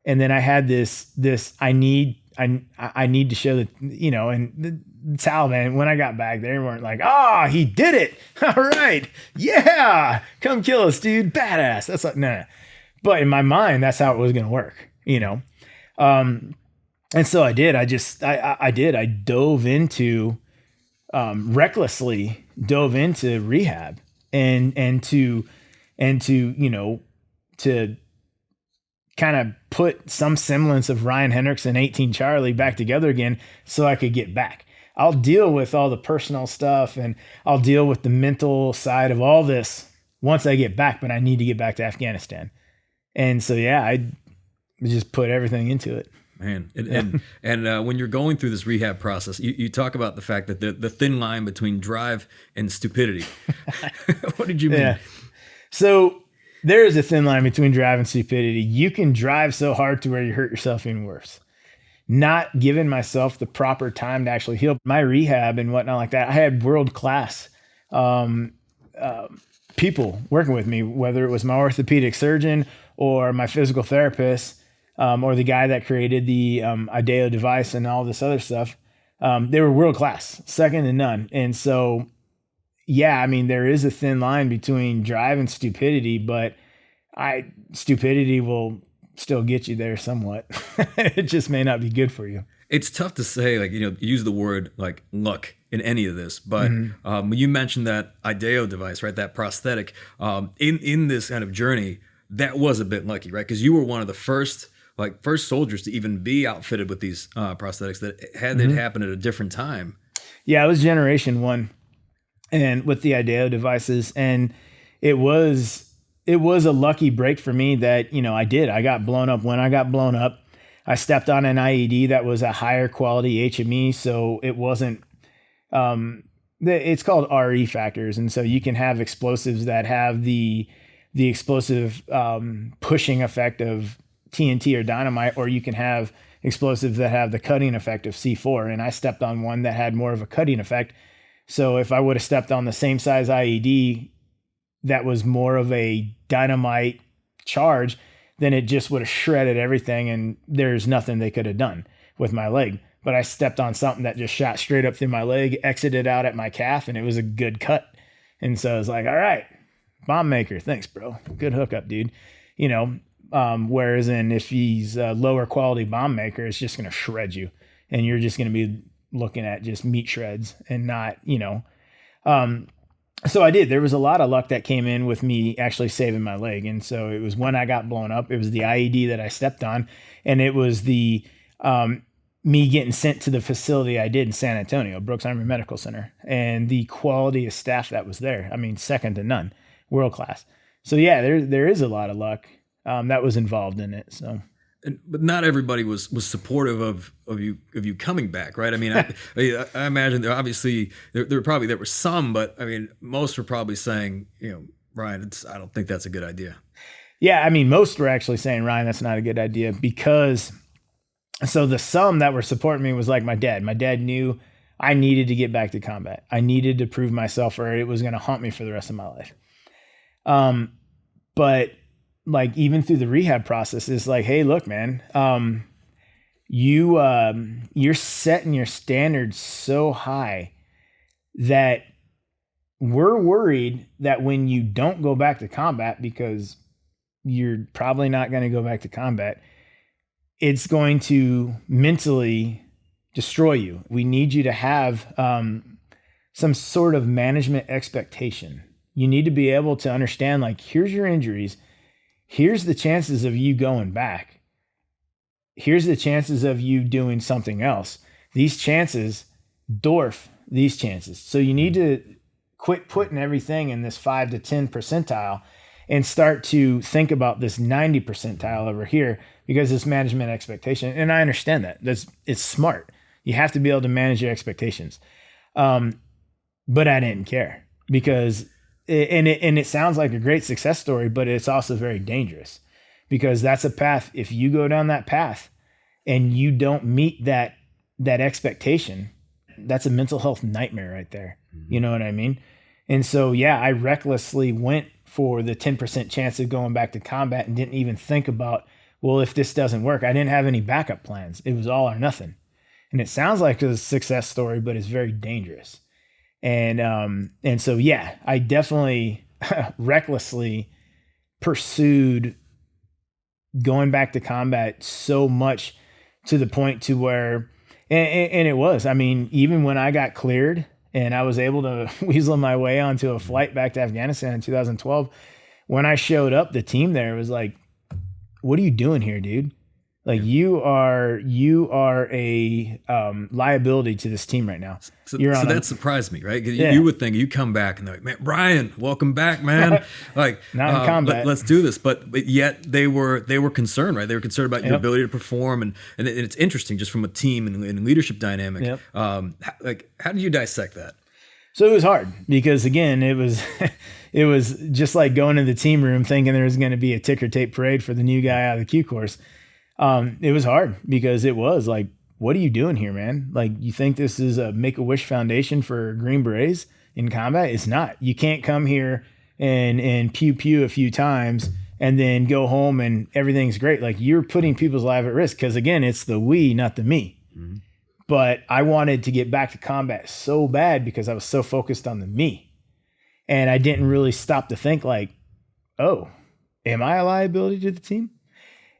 And then I had this I need to show that, and the Taliban, when I got back, they weren't like, he did it. All right. Yeah. Come kill us, dude. Badass. That's like, no. But in my mind, that's how it was going to work, and so I did. I dove into, recklessly dove into rehab and to kind of put some semblance of Ryan Hendrickson, 18 Charlie back together again so I could get back. I'll deal with all the personal stuff and I'll deal with the mental side of all this once I get back, but I need to get back to Afghanistan. And so, I just put everything into it. Man, and when you're going through this rehab process, you talk about the fact that the thin line between drive and stupidity. What did you mean? Yeah. So there is a thin line between drive and stupidity. You can drive so hard to where you hurt yourself even worse. Not giving myself the proper time to actually heal. My rehab and whatnot like that, I had world-class people working with me, whether it was my orthopedic surgeon or my physical therapist, or the guy that created the IDEO device and all this other stuff. They were world-class, second to none. And so, there is a thin line between drive and stupidity, but stupidity will still get you there somewhat. It just may not be good for you. It's tough to say, use the word like luck in any of this, but when you mentioned that IDEO device, right, that prosthetic, in this kind of journey, that was a bit lucky, right? Because you were one of the first soldiers to even be outfitted with these prosthetics that had it happen at a different time. Yeah, it was generation one, and with the IDEO devices, and it was a lucky break for me that, I got blown up. When I got blown up, I stepped on an IED that was a higher quality HME. So it wasn't, it's called RE factors. And so you can have explosives that have the explosive pushing effect of TNT or dynamite, or you can have explosives that have the cutting effect of C4. And I stepped on one that had more of a cutting effect. So if I would have stepped on the same size IED that was more of a dynamite charge, then it just would have shredded everything, and there's nothing they could have done with my leg. But I stepped on something that just shot straight up through my leg, exited out at my calf, and it was a good cut. And so I was like, all right, bomb maker, thanks, bro. Good hookup, dude. Whereas if he's a lower quality bomb maker, it's just going to shred you, and you're just going to be looking at just meat shreds and not, so I did. There was a lot of luck that came in with me actually saving my leg. And so it was when I got blown up, it was the IED that I stepped on, and it was the me getting sent to the facility I did in San Antonio, Brooks Army Medical Center, and the quality of staff that was there. I mean, second to none, world class. So there is a lot of luck that was involved in it. So. But not everybody was supportive of you coming back, right? I mean, I imagine there obviously there were some, but I mean, most were probably saying, Ryan, I don't think that's a good idea. Yeah, I mean, most were actually saying, Ryan, that's not a good idea, because so the some that were supporting me was like my dad. My dad knew I needed to get back to combat. I needed to prove myself, or it was going to haunt me for the rest of my life. But like even through the rehab process, it's like, hey, look, man, you're setting your standards so high that we're worried that when you don't go back to combat, because you're probably not going to go back to combat, it's going to mentally destroy you. We need you to have some sort of management expectation. You need to be able to understand, like, here's your injuries. Here's the chances of you going back. Here's the chances of you doing something else. These chances dwarf these chances. So you need to quit putting everything in this 5 to 10 percentile and start to think about this 90 percentile over here, because it's management expectation. And I understand that. It's smart. You have to be able to manage your expectations. But I didn't care, because it sounds like a great success story, but it's also very dangerous, because that's a path. If you go down that path and you don't meet that expectation, That's a mental health nightmare right there. You know what I mean? And so, yeah, I recklessly went for the 10% chance of going back to combat and didn't even think about, well, if this doesn't work, I didn't have any backup plans. It was all or nothing. And it sounds like a success story, but it's very dangerous. And so, yeah, I definitely recklessly pursued going back to combat so much to the point to where, and it was, I mean, even when I got cleared and I was able to weasel my way onto a flight back to Afghanistan in 2012, when I showed up, the team there was like, what are you doing here, dude? Like you are a liability to this team right now. So that surprised me, right? You would think you come back and they're like, man, Ryan, welcome back, man. Like not in combat. Let's do this. But yet they were concerned, right? They were concerned about your ability to perform, and it's interesting just from a team and leadership dynamic. Yep. Like how did you dissect that? So it was hard because again, it was just like going in the team room thinking there was going to be a ticker tape parade for the new guy out of the Q course. It was hard because it was like, what are you doing here, man? Like, you think this is a Make-A-Wish Foundation for Green Berets in combat? It's not. You can't come here and pew a few times and then go home and everything's great. Like, you're putting people's lives at risk because, again, it's the we, not the me. Mm-hmm. But I wanted to get back to combat so bad because I was so focused on the me. And I didn't really stop to think like, oh, am I a liability to the team?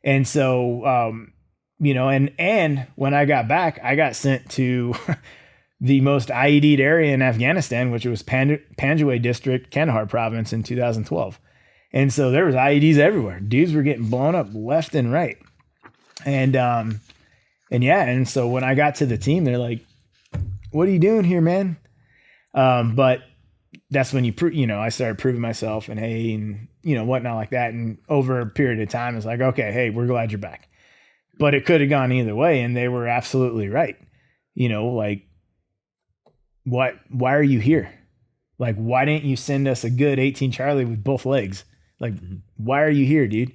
And so, and when I got back, I got sent to the most IED'd area in Afghanistan, which was Panjwai District, Kandahar Province in 2012. And so there was IEDs everywhere. Dudes were getting blown up left and right. And so when I got to the team, they're like, what are you doing here, man? But that's when I started proving myself and hey, and whatnot like that. And over a period of time, it's like, okay, hey, we're glad you're back. But it could have gone either way. And they were absolutely right. Like, why are you here? Like, why didn't you send us a good 18 Charlie with both legs? Like, why are you here, dude?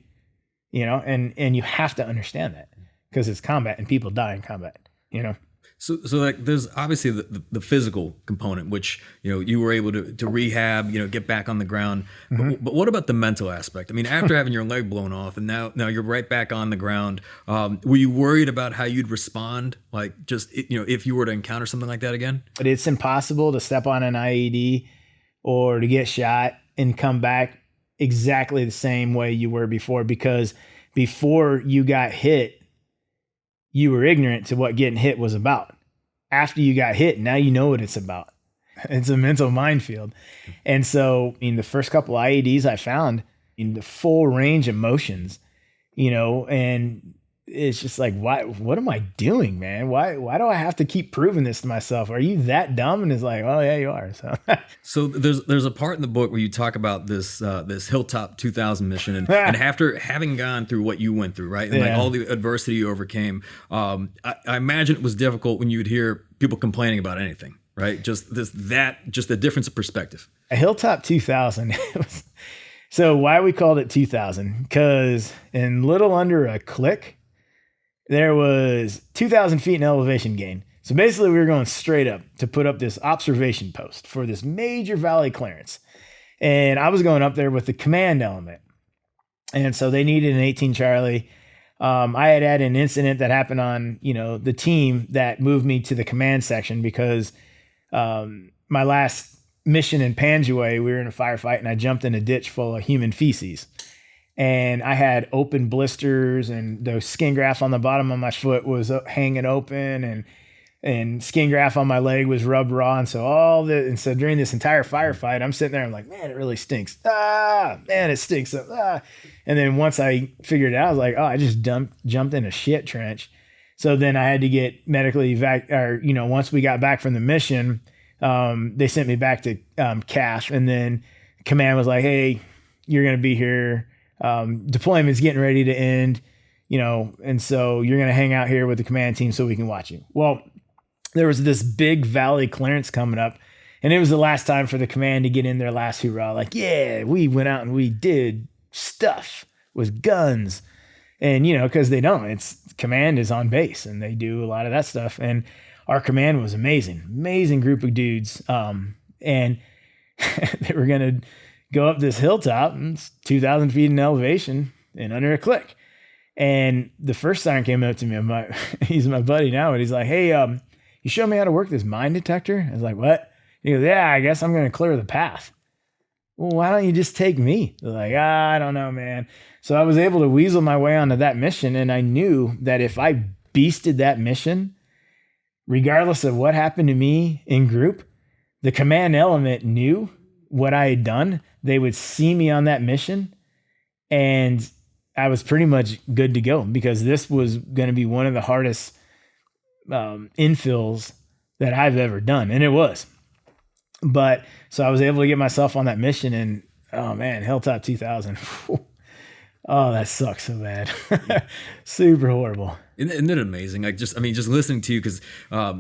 And you have to understand that because it's combat and people die in combat, So like there's obviously the physical component, which, you were able to rehab, get back on the ground. Mm-hmm. But what about the mental aspect? I mean, after having your leg blown off and now you're right back on the ground. Were you worried about how you'd respond? Like just, if you were to encounter something like that again? But it's impossible to step on an IED or to get shot and come back exactly the same way you were before, because before you got hit, you were ignorant to what getting hit was about. After you got hit, now you know what it's about. It's a mental minefield. And so in the first couple of IEDs I found in the full range of motions, and it's just like, what am I doing, man? Why do I have to keep proving this to myself? Are you that dumb? And it's like, oh yeah, you are. So there's a part in the book where you talk about this Hilltop 2000 mission and after having gone through what you went through, right? And like all the adversity you overcame, I imagine it was difficult when you would hear people complaining about anything, right? Just the difference of perspective. A Hilltop 2000. So why we called it 2000? Because in little under a click, there was 2,000 feet in elevation gain. So basically we were going straight up to put up this observation post for this major valley clearance. And I was going up there with the command element. And so they needed an 18 Charlie. I had an incident that happened on, the team that moved me to the command section because my last mission in Panjwai, we were in a firefight and I jumped in a ditch full of human feces. And I had open blisters and the skin graft on the bottom of my foot was hanging open and skin graft on my leg was rubbed raw. And so during this entire firefight, I'm sitting there, I'm like, man, it really stinks. Man, it stinks. And then once I figured it out, I was like, oh, I just jumped in a shit trench. So then I had to get medically once we got back from the mission, they sent me back to CAF, and then command was like, hey, you're going to be here. Deployment's getting ready to end, and so you're going to hang out here with the command team so we can watch you. Well, there was this big valley clearance coming up, and it was the last time for the command to get in their last hoorah. Like, yeah, we went out and we did stuff with guns, and because it's command is on base and they do a lot of that stuff. And our command was amazing group of dudes. And they were going to go up this hilltop, and it's 2,000 feet in elevation and under a click. And the first sergeant came up to me. He's my buddy now, but he's like, "Hey, you show me how to work this mine detector?" I was like, "What?" He goes, "Yeah, I guess I'm going to clear the path." "Well, why don't you just take me?" They're like, "I don't know, man." So I was able to weasel my way onto that mission. And I knew that if I beasted that mission, regardless of what happened to me in group, the command element knew what I had done. They would see me on that mission, and I was pretty much good to go, because this was going to be one of the hardest infills that I've ever done. And it was. But so I was able to get myself on that mission, and oh man, Hilltop 2000. Oh, that sucks so bad. Super horrible. Isn't it amazing? Just listening to you, because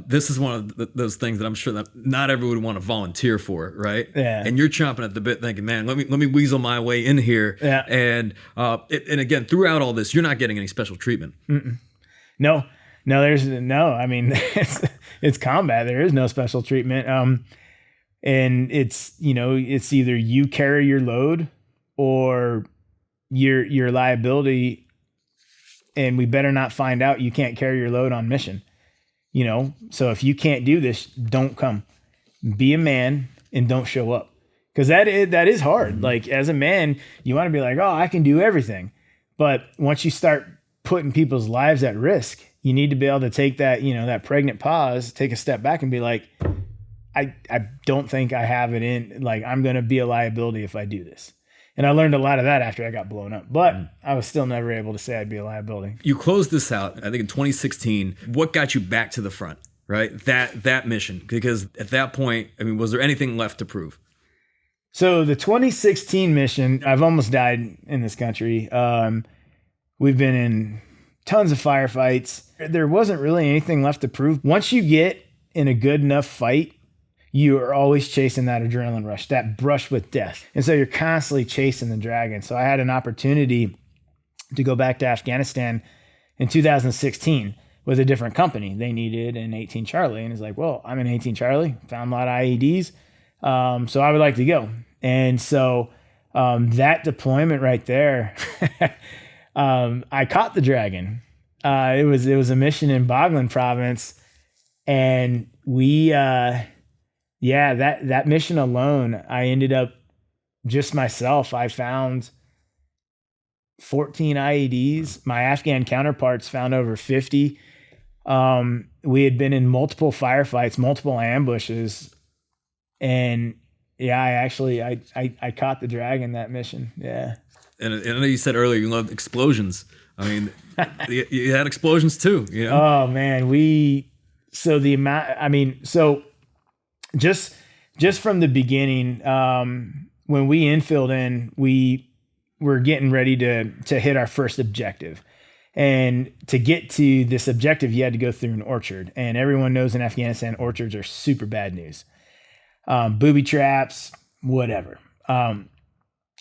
this is one of those things that I'm sure that not everyone would want to volunteer for, right? Yeah. And you're chomping at the bit, thinking, "Man, let me weasel my way in here." Yeah. And again, throughout all this, you're not getting any special treatment. No. There's no. I mean, it's combat. There is no special treatment. And it's it's either you carry your load or your liability, and we better not find out you can't carry your load on mission. So if you can't do this, don't come. Be a man and don't show up, because that is hard. Like, as a man, you want to be like, "Oh, I can do everything," but once you start putting people's lives at risk, you need to be able to take that that pregnant pause, take a step back, and be like, I don't think I have it in. Like, I'm going to be a liability if I do this. And I learned a lot of that after I got blown up, but I was still never able to say I'd be a liability. You closed this out, I think, in 2016. What got you back to the front, right? That mission, because at that point, I mean, was there anything left to prove? So the 2016 mission, I've almost died in this country. We've been in tons of firefights. There wasn't really anything left to prove. Once you get in a good enough fight, you are always chasing that adrenaline rush, that brush with death. And so you're constantly chasing the dragon. So I had an opportunity to go back to Afghanistan in 2016 with a different company. They needed an 18 Charlie. And it's like, well, I'm an 18 Charlie, found a lot of IEDs. So I would like to go. And so that deployment right there, I caught the dragon. It was a mission in Mogill province. And we... that mission alone, I ended up just myself. I found 14 IEDs. My Afghan counterparts found over 50. We had been in multiple firefights, multiple ambushes. And I caught the dragon that mission. Yeah. And I know you said earlier you loved explosions. I mean, you had explosions too, Oh man, just from the beginning, when we infilled in, we were getting ready to hit our first objective. And to get to this objective, you had to go through an orchard. And everyone knows in Afghanistan, orchards are super bad news. Booby traps, whatever.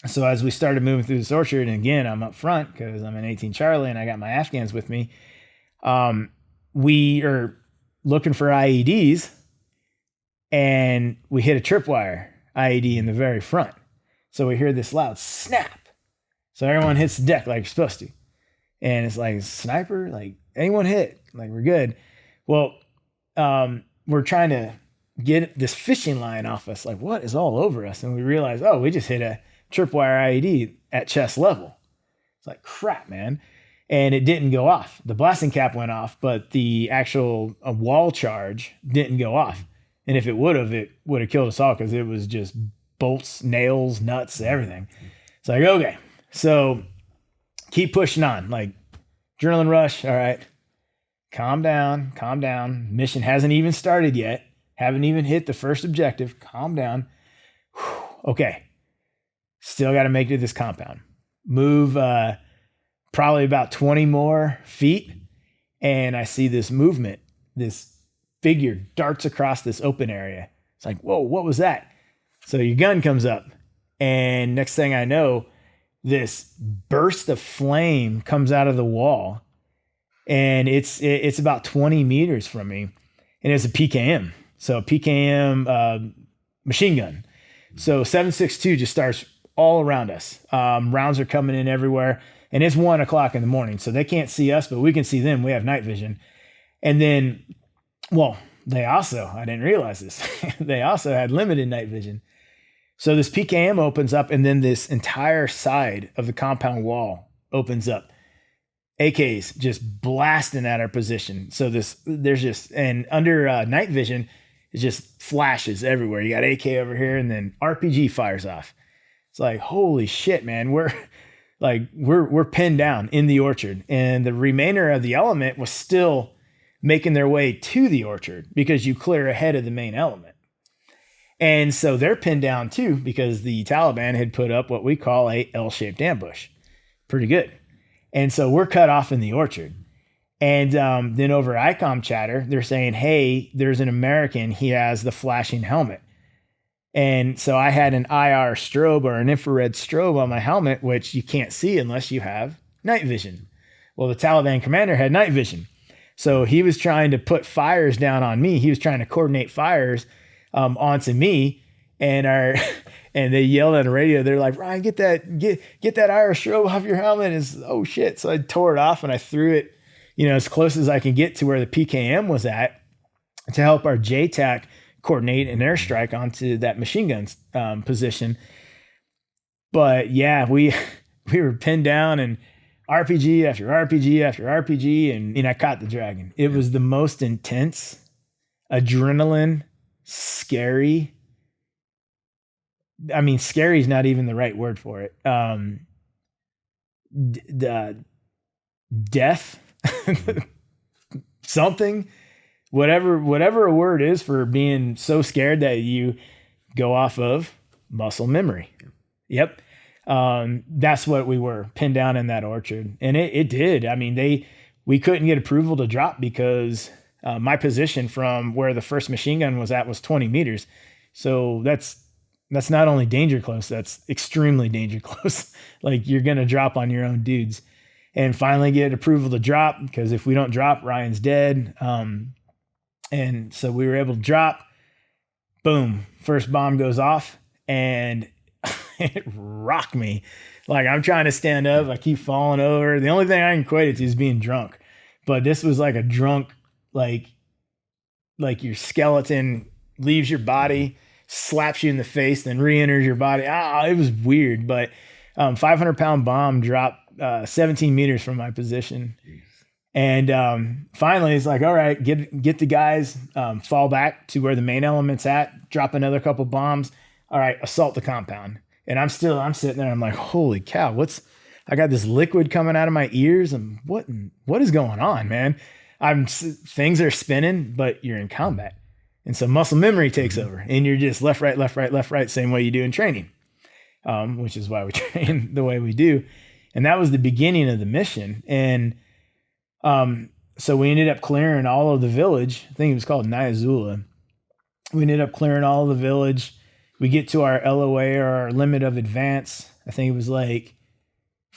So as we started moving through this orchard, and again, I'm up front because I'm an 18 Charlie and I got my Afghans with me. We are looking for IEDs. And we hit a tripwire IED in the very front. So we hear this loud snap. So everyone hits the deck like you're supposed to. And it's like, sniper, like anyone hit, like we're good. Well, we're trying to get this fishing line off us. Like, what is all over us? And we realize, we just hit a tripwire IED at chest level. It's like, crap, man. And it didn't go off. The blasting cap went off, but the actual wall charge didn't go off. And if it would have killed us all, because it was just bolts, nails, nuts, everything. It's like, okay. So keep pushing on. Like, adrenaline rush. All right. Calm down. Mission hasn't even started yet. Haven't even hit the first objective. Calm down. Whew. Okay. Still got to make it to this compound. Move probably about 20 more feet. And I see this movement, this figure darts across this open area. It's like, whoa, what was that? So your gun comes up, and next thing I know, this burst of flame comes out of the wall, and it's about 20 meters from me. and it's a PKM. So PKM machine gun. So 7.62 just starts all around us. Rounds are coming in everywhere, and it's 1 o'clock in the morning. So they can't see us, but we can see them. We have night vision. And then, well, I didn't realize this. They also had limited night vision. So this PKM opens up, and then this entire side of the compound wall opens up. AKs just blasting at our position. So and under night vision, it just flashes everywhere. You got AK over here, and then RPG fires off. It's like, holy shit, man. We're pinned down in the orchard, and the remainder of the element was still making their way to the orchard because you clear ahead of the main element. And so they're pinned down too because the Taliban had put up what we call a L-shaped ambush. Pretty good. And so we're cut off in the orchard. And then over ICOM chatter, they're saying, hey, there's an American. He has the flashing helmet. And so I had an IR strobe or an infrared strobe on my helmet, which you can't see unless you have night vision. Well, the Taliban commander had night vision. So he was trying to put fires down on me. He was trying to coordinate fires onto me, and they yelled on the radio. They're like, Ryan, get that IR strobe off your helmet. And oh shit. So I tore it off and I threw it, as close as I can get to where the PKM was at to help our JTAC coordinate an airstrike onto that machine gun position. But yeah, we were pinned down, and RPG after RPG after RPG, and I caught the dragon. It was the most intense, adrenaline, scary. I mean, scary is not even the right word for it. The death, something, whatever a word is for being so scared that you go off of muscle memory. Yep. That's what we were, pinned down in that orchard. And it did. I mean, we couldn't get approval to drop because my position from where the first machine gun was at was 20 meters. So that's not only danger close, that's extremely danger close. Like, you're going to drop on your own dudes. And finally get approval to drop, because if we don't drop, Ryan's dead. And so we were able to drop. Boom. First bomb goes off, and it rocked me. Like, I'm trying to stand up. I keep falling over. The only thing I can equate it to is being drunk. But this was like a drunk, like your skeleton leaves your body, slaps you in the face, then re-enters your body. It was weird. But 500-pound bomb dropped 17 meters from my position. And finally, it's like, all right, get the guys, fall back to where the main element's at, drop another couple bombs. All right, assault the compound. And I'm sitting there. I'm like, holy cow, I got this liquid coming out of my ears. And what is going on, man? Things are spinning, but you're in combat. And so muscle memory takes over, and you're just left, right, left, right, left, right, same way you do in training, which is why we train the way we do. And that was the beginning of the mission. And so we ended up clearing all of the village. I think it was called Nyazula. We ended up clearing all of the village. We get to our LOA, or our limit of advance. I think it was like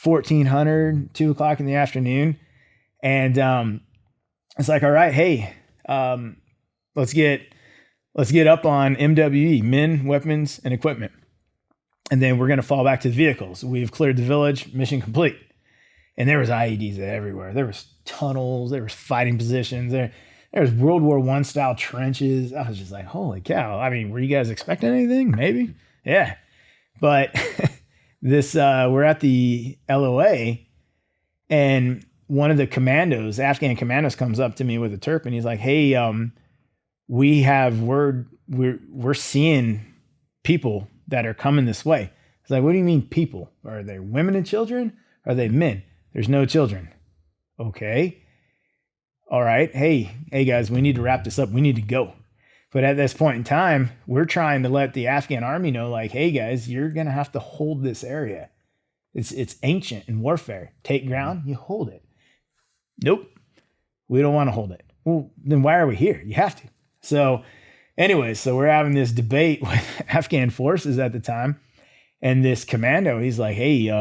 1400, 2 o'clock in the afternoon. And it's like, all right, hey, let's get up on MWE, men, weapons, and equipment. And then we're going to fall back to the vehicles. We've cleared the village, mission complete. And there was IEDs everywhere. There was tunnels. There was fighting positions. There was World War I style trenches. I was just like, holy cow. I mean, were you guys expecting anything? Maybe. Yeah. But we're at the LOA, and one of the commandos, Afghan commandos, comes up to me with a Terp, and he's like, hey, we have word, we're seeing people that are coming this way. It's like, what do you mean people? Are they women and children? Are they men? There's no children. Okay. All right. Hey guys, we need to wrap this up. We need to go. But at this point in time, we're trying to let the Afghan army know, like, hey guys, you're going to have to hold this area. It's ancient in warfare. Take ground, you hold it. Nope. We don't want to hold it. Well, then why are we here? You have to. So anyways, so we're having this debate with Afghan forces at the time. And this commando, he's like, hey,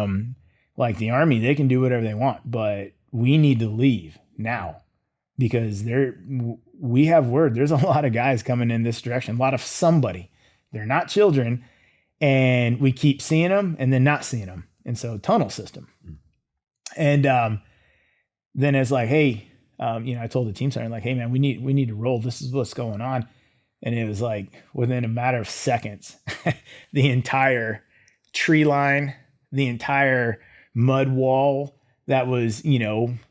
like the army, they can do whatever they want, but we need to leave now because we have word. There's a lot of guys coming in this direction, a lot of somebody. They're not children. And we keep seeing them and then not seeing them. And so tunnel system. And then it's like, hey, I told the team sergeant, like, hey, man, we need to roll. This is what's going on. And it was like within a matter of seconds, the entire tree line, the entire mud wall that was, 50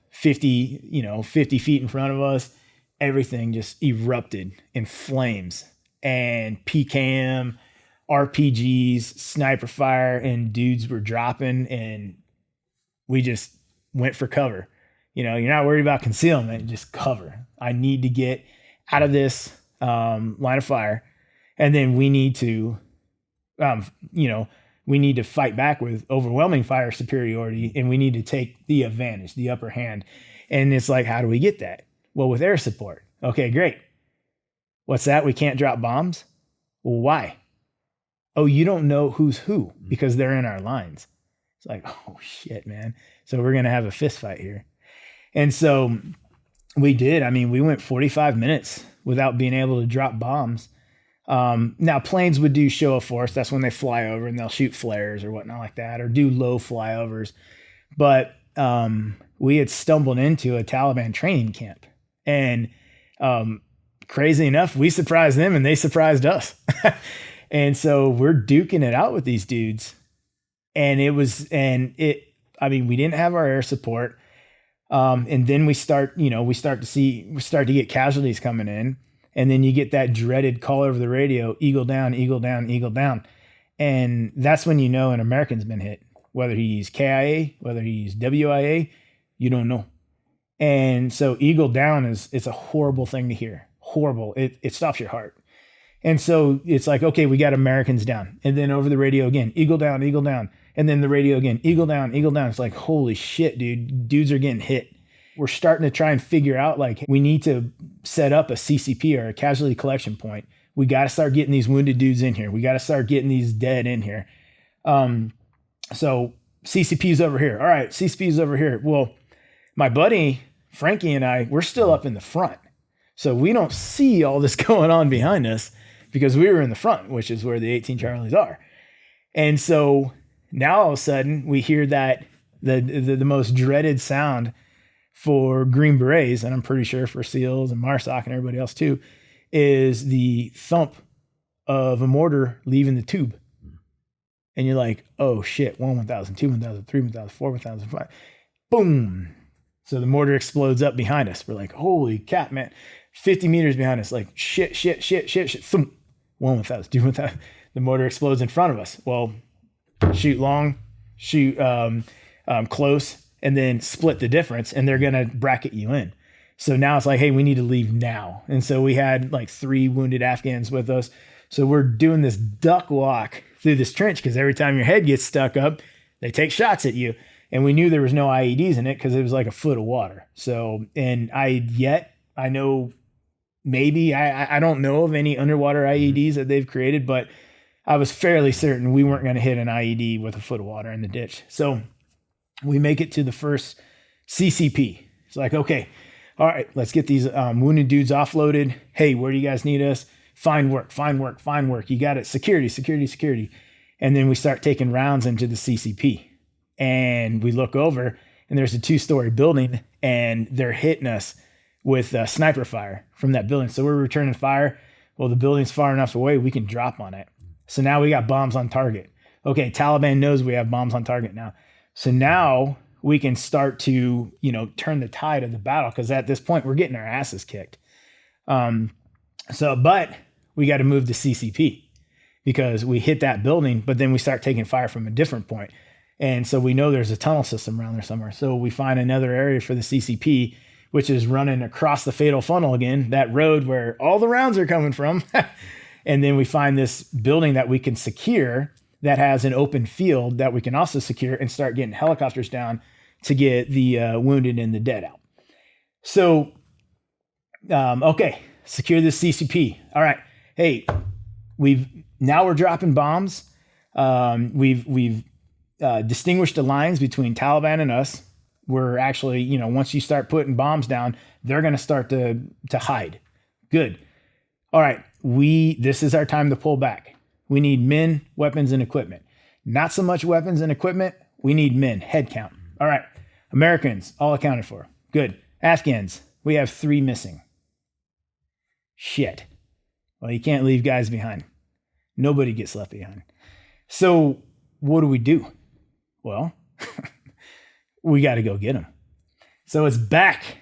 feet in front of us, everything just erupted in flames, and PKM, RPGs, sniper fire, and dudes were dropping, and we just went for cover. You're not worried about concealment, just cover. I need to get out of this line of fire, and then we need to, fight back with overwhelming fire superiority, and we need to take the advantage, the upper hand. And it's like, how do we get that? Well, with air support. Okay, great. What's that? We can't drop bombs? Well, why? Oh, you don't know who's who because they're in our lines. It's like, oh shit, man. So we're going to have a fist fight here. And so we did. I mean, we went 45 minutes without being able to drop bombs. Now planes would do show of force. That's when they fly over and they'll shoot flares or whatnot like that, or do low flyovers. But we had stumbled into a Taliban training camp, and crazy enough, we surprised them and they surprised us. And so we're duking it out with these dudes. And we didn't have our air support. And then we start to get casualties coming in. And then you get that dreaded call over the radio, eagle down, eagle down, eagle down. And that's when you know an American's been hit. Whether he's KIA, whether he's WIA, you don't know. And so eagle down it's a horrible thing to hear. Horrible. It stops your heart. And so it's like, okay, we got Americans down. And then over the radio again, eagle down, eagle down. And then the radio again, eagle down, eagle down. It's like, holy shit, dude. Dudes are getting hit. We're starting to try and figure out, like, we need to set up a CCP or a casualty collection point. We got to start getting these wounded dudes in here. We got to start getting these dead in here. So CCP's over here. All right, CCP's over here. Well, my buddy, Frankie, and I, we're still up in the front. So we don't see all this going on behind us because we were in the front, which is where the 18 Charlies are. And so now all of a sudden we hear that the most dreaded sound for Green Berets, and I'm pretty sure for SEALs and MARSOC and everybody else too, is the thump of a mortar leaving the tube. And you're like, oh shit, 1, 1,000, 2, 1,000, 3, 1,000, 4, 1,000, 5. Boom. So the mortar explodes up behind us. We're like, holy cat, man. 50 meters behind us, like shit. Thump. 1, 1,000, 2, 1,000. The mortar explodes in front of us. Well, shoot long, shoot close, and then split the difference, and they're going to bracket you in. So now it's like, hey, we need to leave now. And so we had like 3 wounded Afghans with us. So we're doing this duck walk through this trench because every time your head gets stuck up, they take shots at you. And we knew there was no IEDs in it because it was like a foot of water. So, and I know maybe, I don't know of any underwater IEDs that they've created, but I was fairly certain we weren't going to hit an IED with a foot of water in the ditch. So we make it to the first CCP. It's like, okay, all right, let's get these wounded dudes offloaded. Hey, where do you guys need us? Find work. You got it. Security. And then we start taking rounds into the CCP. And we look over, and there's a 2-story building, and they're hitting us with sniper fire from that building. So we're returning fire. Well, the building's far enough away, we can drop on it. So now we got bombs on target. Okay, Taliban knows we have bombs on target now. So now we can start to, turn the tide of the battle, because at this point we're getting our asses kicked. But we got to move to CCP because we hit that building, but then we start taking fire from a different point. And so we know there's a tunnel system around there somewhere. So we find another area for the CCP, which is running across the fatal funnel again, that road where all the rounds are coming from. And then we find this building that we can secure that has an open field that we can also secure and start getting helicopters down to get the wounded and the dead out. So, okay, secure this CCP. All right. Hey, we're dropping bombs. We've distinguished the lines between Taliban and us. We're actually, once you start putting bombs down, they're going to start to hide. Good. All right. This is our time to pull back. We need men, weapons, and equipment. Not so much weapons and equipment. We need men, head count. All right. Americans, all accounted for. Good. Afghans, we have 3 missing. Shit. Well, you can't leave guys behind. Nobody gets left behind. So what do? Well, we got to go get them. So it's back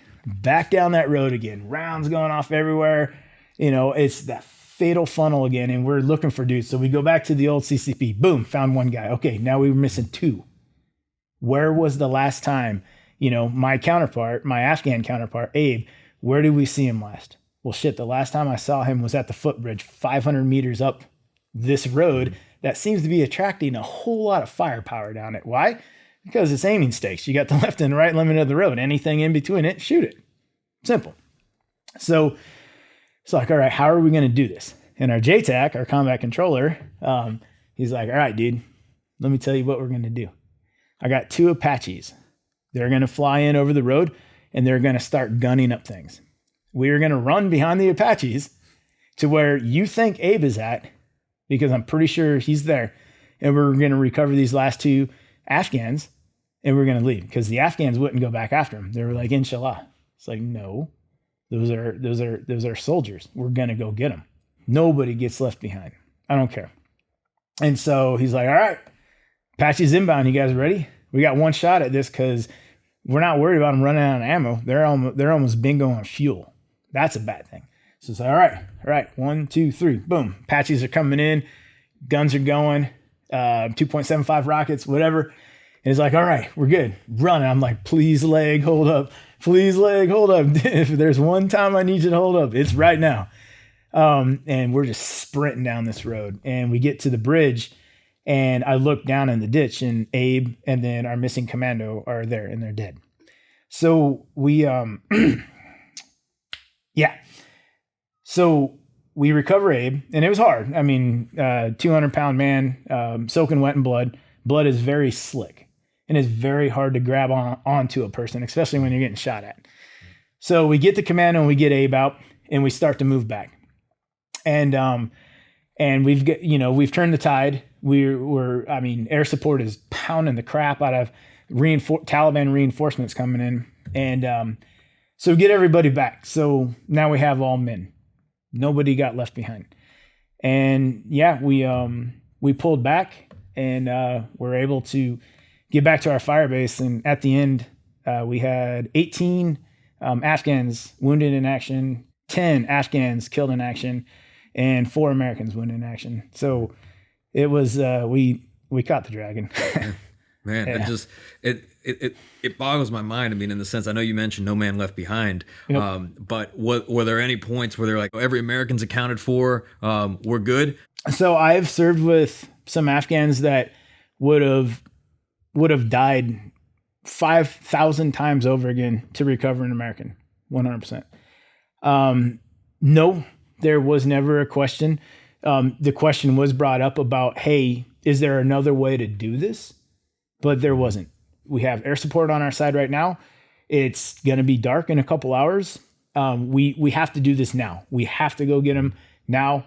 down that road again. Rounds going off everywhere. It's that fatal funnel again, and we're looking for dudes. So we go back to the old CCP. Boom, found 1 guy. Okay, now we were missing 2. Where was the last time, my Afghan counterpart, Abe, where did we see him last? Well, shit, the last time I saw him was at the footbridge 500 meters up this road that seems to be attracting a whole lot of firepower down it. Why? Because it's aiming stakes. You got the left and right limit of the road. Anything in between it, shoot it. Simple. So it's like, all right, how are we going to do this? And our JTAC, our combat controller, he's like, all right, dude, let me tell you what we're going to do. I got 2 Apaches. They're going to fly in over the road, and they're going to start gunning up things. We are going to run behind the Apaches to where you think Abe is at, because I'm pretty sure he's there. And we're going to recover these last 2 Afghans, and we're going to leave, because the Afghans wouldn't go back after him. They were like, inshallah. It's like, no, those are soldiers. We're going to go get them. Nobody gets left behind. I don't care. And so he's like, all right, Apache's inbound. You guys ready? We got 1 shot at this, because we're not worried about them running out of ammo. They're almost bingo on fuel. That's a bad thing. So it's like, all right, 1, 2, 3, boom. Apaches are coming in. Guns are going. 2.75 rockets, whatever. And it's like, all right, we're good. Running. I'm like, please leg, hold up. Please leg, hold up. If there's one time I need you to hold up, it's right now. And we're just sprinting down this road. And we get to the bridge, and I look down in the ditch, and Abe and then our missing commando are there, and they're dead. So we, So we recover Abe, and it was hard. I mean, 200-pound man, soaking wet in blood. Blood is very slick, and it's very hard to grab onto a person, especially when you're getting shot at. So we get the commando, and we get Abe out, and we start to move back. And we've turned the tide. Air support is pounding the crap out of Taliban reinforcements coming in, and so we get everybody back. So now we have all men. Nobody got left behind. And we pulled back, and we're able to get back to our fire base. And at the end, we had 18 Afghans wounded in action, 10 Afghans killed in action, and 4 Americans wounded in action. So it was we caught the dragon. Man, yeah. It boggles my mind. I mean, in the sense, I know you mentioned no man left behind, yep. But were there any points where they're like, oh, every American's accounted for, we're good? So I've served with some Afghans that would have died 5,000 times over again to recover an American, 100%. No, there was never a question. The question was brought up about, hey, is there another way to do this? But there wasn't. We have air support on our side right now. It's going to be dark in a couple hours. We have to do this now. We have to go get them now.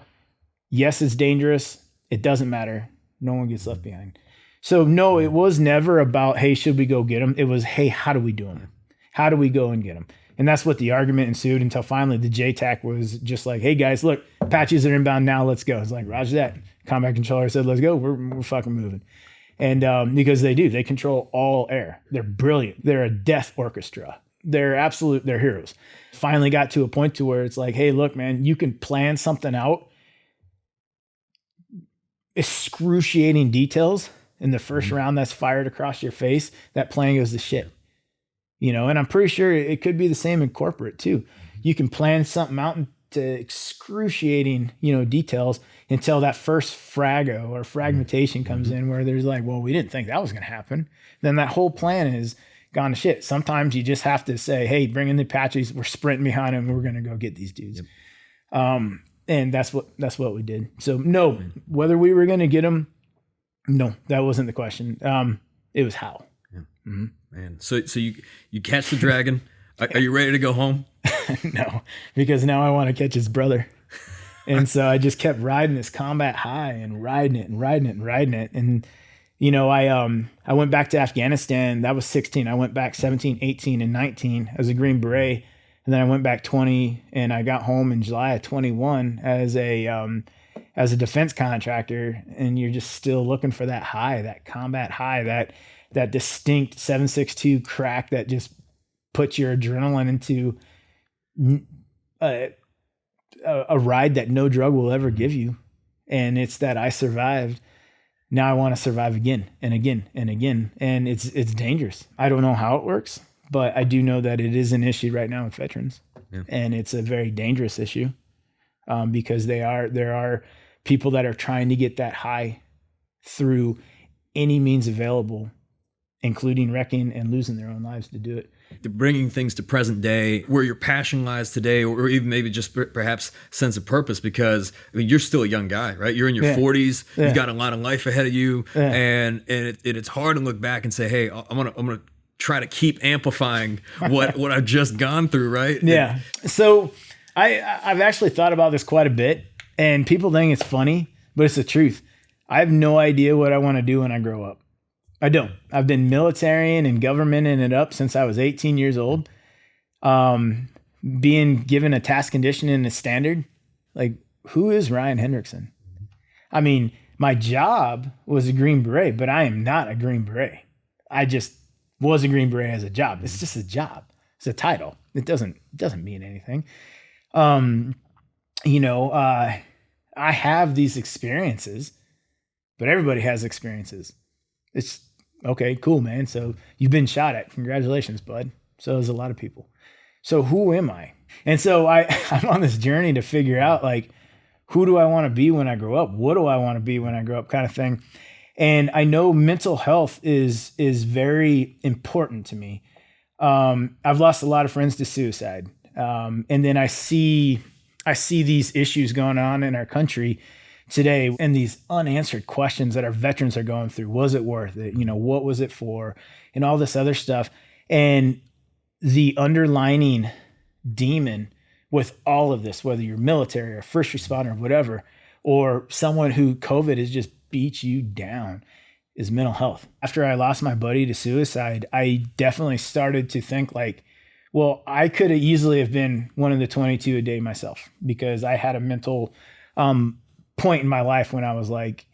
Yes, it's dangerous. It doesn't matter. No one gets left behind. So no, it was never about, hey, should we go get them? It was, hey, how do we do them? How do we go and get them? And that's what the argument ensued until finally the JTAC was just like, hey guys, look, Apaches are inbound now. Let's go. It's like, roger that. Combat controller said, let's go. We're fucking moving. And because they control all air. They're brilliant. They're a death orchestra. They're heroes. Finally got to a point to where it's like, hey, look, man, you can plan something out. Excruciating details in the first round that's fired across your face. That plan goes to shit. And I'm pretty sure it could be the same in corporate too. You can plan something out into excruciating, details until that first frago or fragmentation comes in where there's like, well, we didn't think that was going to happen. Then that whole plan is gone to shit. Sometimes you just have to say, hey, bring in the Apaches. We're sprinting behind them. We're going to go get these dudes. Yep. And that's what we did. So no, whether we were going to get them, no, that wasn't the question. It was how. Yeah. Mm-hmm. Man, so you catch the dragon. Are you ready to go home? No, because now I want to catch his brother. And so I just kept riding this combat high and riding it and riding it and riding it. And, you know, I went back to Afghanistan. That was 16. I went back 17, 18, and 19 as a Green Beret. And then I went back 20, and I got home in July of 21 as a defense contractor. And you're just still looking for that high, that combat high, that distinct 7.62 crack that just puts your adrenaline into a ride that no drug will ever give you. And it's that I survived. Now I want to survive again and again and again. And it's dangerous. I don't know how it works, but I do know that it is an issue right now with veterans. Yeah. And it's a very dangerous issue because there are people that are trying to get that high through any means available, including wrecking and losing their own lives to do it. Bringing things to present day, where your passion lies today, or even maybe just perhaps sense of purpose, because I mean, you're still a young guy, right? You're in your 40s. Yeah. You've got a lot of life ahead of you. Yeah. And it's hard to look back and say, hey, I'm gonna try to keep amplifying what I've just gone through, right? Yeah. So I've actually thought about this quite a bit, and people think it's funny, but it's the truth. I have no idea what I want to do when I grow up. I don't. I've been military and governmenting it up since I was 18 years old. Being given a task condition and a standard, like, who is Ryan Hendrickson? I mean, my job was a Green Beret, but I am not a Green Beret. I just was a Green Beret as a job. It's just a job. It's a title. It doesn't mean anything. I have these experiences, but everybody has experiences. It's okay, cool, man. So you've been shot at. Congratulations, bud. So there's a lot of people. So who am I? And so I'm on this journey to figure out, like, who do I want to be when I grow up? What do I want to be when I grow up, kind of thing. And I know mental health is very important to me. I've lost a lot of friends to suicide. And then I see these issues going on in our country today, and these unanswered questions that our veterans are going through. Was it worth it? You know, what was it for? And all this other stuff. And the underlining demon with all of this, whether you're military or first responder, whatever, or someone who COVID has just beat you down, is mental health. After I lost my buddy to suicide, I definitely started to think, like, well, I could have easily have been one of the 22 a day myself, because I had a mental point in my life when I was like,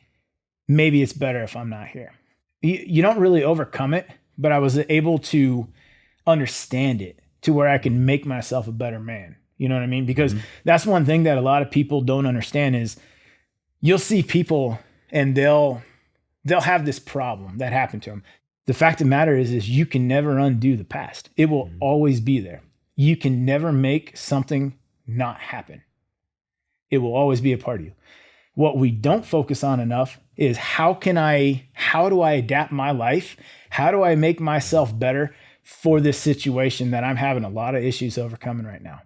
maybe it's better if I'm not here. You don't really overcome it, but I was able to understand it to where I can make myself a better man. You know what I mean? Because that's one thing that a lot of people don't understand is you'll see people and they'll have this problem that happened to them. The fact of the matter is you can never undo the past. It will always be there. You can never make something not happen. It will always be a part of you. What we don't focus on enough is how do I adapt my life? How do I make myself better for this situation that I'm having a lot of issues overcoming right now?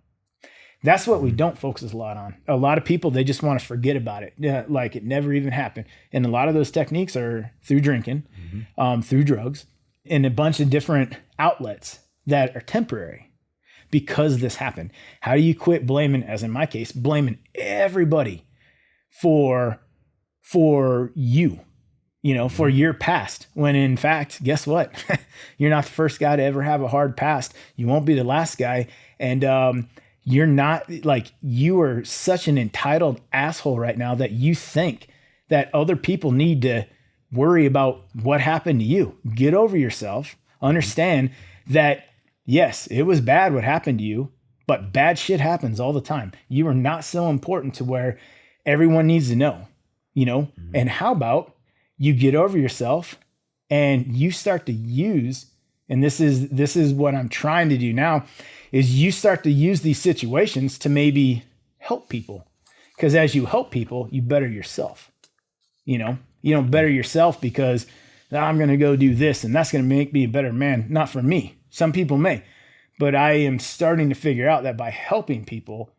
That's what we don't focus a lot on. A lot of people, they just want to forget about it. Like it never even happened. And a lot of those techniques are through drinking, through drugs, and a bunch of different outlets that are temporary because this happened. How do you quit blaming, as in my case, blaming everybody for you, for your past, when in fact, guess what? You're not the first guy to ever have a hard past. You won't be the last guy. And you're not, like, you are such an entitled asshole right now that you think that other people need to worry about what happened to you. Get over yourself. Understand that, yes, it was bad what happened to you, but bad shit happens all the time. You are not so important to where everyone needs to know, And how about you get over yourself and you start to use, and this is what I'm trying to do now, is you start to use these situations to maybe help people. Because as you help people, you better yourself. You don't better yourself because I'm going to go do this and that's going to make me a better man. Not for me. Some people may. But I am starting to figure out that by helping people,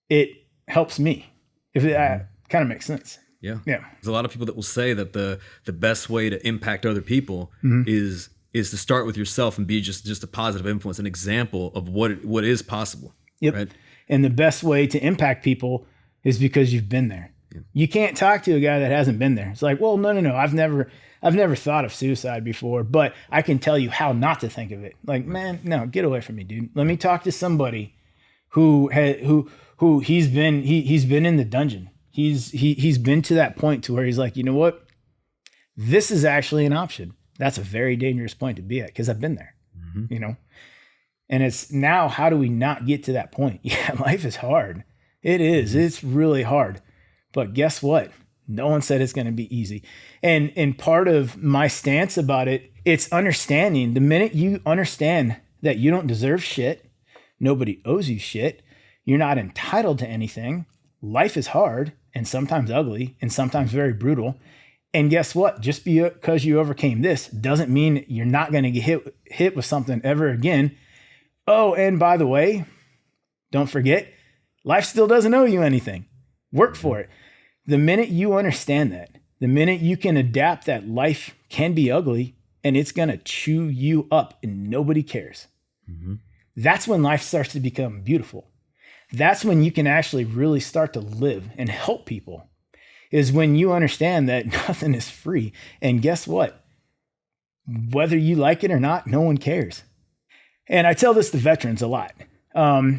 it helps me. If that kind of makes sense. Yeah. There's a lot of people that will say that the best way to impact other people is is to start with yourself and be just a positive influence, an example of what is possible. Yep. Right? And the best way to impact people is because you've been there. Yeah. You can't talk to a guy that hasn't been there. It's like, well, no. I've never thought of suicide before, but I can tell you how not to think of it. Like, man, no, get away from me, dude. Let me talk to somebody who he's been in the dungeon. He's been to that point to where he's like, you know what? This is actually an option. That's a very dangerous point to be at because I've been there, you know? And it's now, how do we not get to that point? Yeah, life is hard. It is. It's really hard. But guess what? No one said it's going to be easy. And part of my stance about it, it's understanding. The minute you understand that you don't deserve shit, nobody owes you shit, you're not entitled to anything, life is hard and sometimes ugly and sometimes very brutal. And guess what? Just because you overcame this doesn't mean you're not going to get hit with something ever again. Oh, and by the way, don't forget, life still doesn't owe you anything. Work for it. The minute you understand that, the minute you can adapt that life can be ugly and it's going to chew you up and nobody cares. That's when life starts to become beautiful. That's when you can actually really start to live and help people, is when you understand that nothing is free. And guess what? Whether you like it or not, no one cares. And I tell this to veterans a lot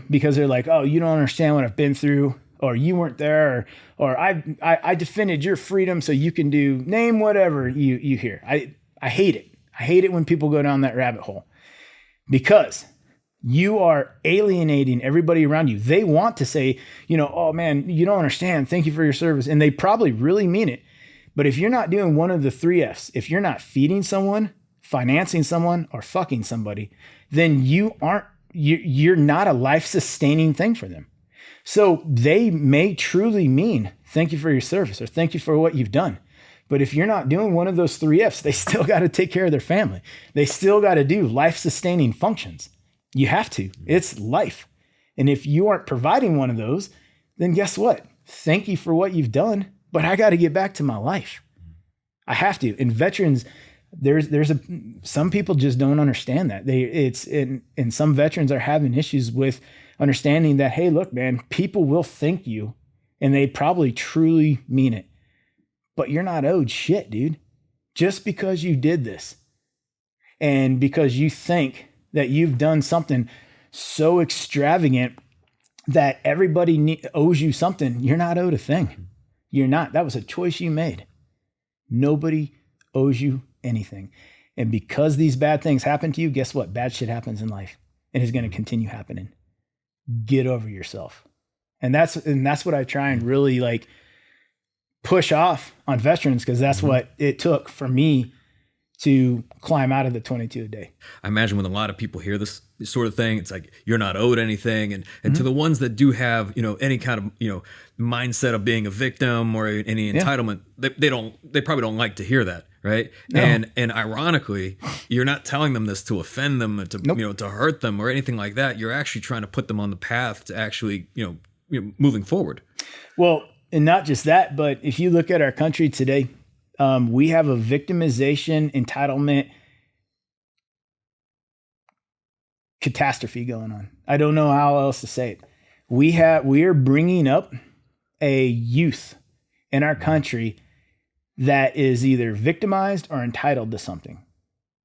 because they're like, oh, you don't understand what I've been through, or you weren't there, or I defended your freedom so you can do, name whatever you hear. I hate it. I hate it when people go down that rabbit hole because you are alienating everybody around you. They want to say, you know, oh man, you don't understand. Thank you for your service. And they probably really mean it. But if you're not doing one of the 3 F's, if you're not feeding someone, financing someone, or fucking somebody, then you're not a life-sustaining thing for them. So they may truly mean thank you for your service or thank you for what you've done. But if you're not doing one of those 3 F's, they still got to take care of their family. They still got to do life-sustaining functions. You have to. It's life. And if you aren't providing one of those, then guess what? Thank you for what you've done, but I got to get back to my life. I have to. And veterans, some people just don't understand that. And some veterans are having issues with understanding that, hey, look, man, people will thank you and they probably truly mean it, but you're not owed shit, dude. Just because you did this and because you think that you've done something so extravagant that everybody owes you something, you're not owed a thing. You're not. That was a choice you made. Nobody owes you anything. And because these bad things happen to you, guess what? Bad shit happens in life and is going to continue happening. Get over yourself. And that's what I try and really like push off on veterans, because that's what it took for me to climb out of the 22 a day. I imagine when a lot of people hear this sort of thing, it's like, you're not owed anything. And to the ones that do have, any kind of, mindset of being a victim or any entitlement, they probably don't like to hear that. Right. No. And ironically, you're not telling them this to offend them, to, to hurt them or anything like that. You're actually trying to put them on the path to actually, moving forward. Well, and not just that, but if you look at our country today, we have a victimization, entitlement catastrophe going on. I don't know how else to say it. We are bringing up a youth in our country that is either victimized or entitled to something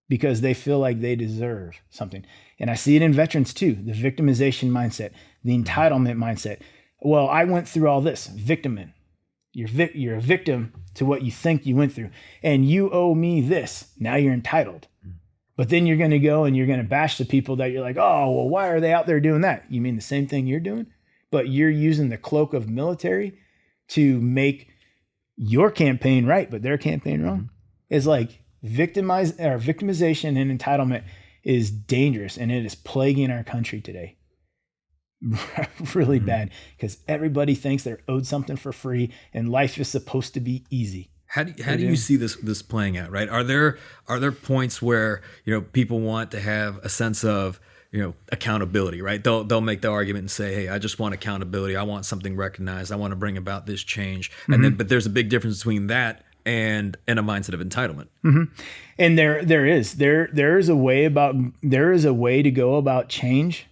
because they feel like they deserve something. And I see it in veterans too, the victimization mindset, the entitlement mindset. Well, I went through all this, victiming. You're a victim to what you think you went through, and you owe me this. Now you're entitled. But then you're going to go and you're going to bash the people that you're like, oh, well, why are they out there doing that? You mean the same thing you're doing? But you're using the cloak of military to make your campaign right, but their campaign wrong. It's like victimization and entitlement is dangerous, and it is plaguing our country today. Really bad, because everybody thinks they're owed something for free and life is supposed to be easy. How do you see this playing out, right? Are there points where, people want to have a sense of, accountability, right? They'll make the argument and say, hey, I just want accountability. I want something recognized. I want to bring about this change. And then, but there's a big difference between that and a mindset of entitlement. And there is a way to go about change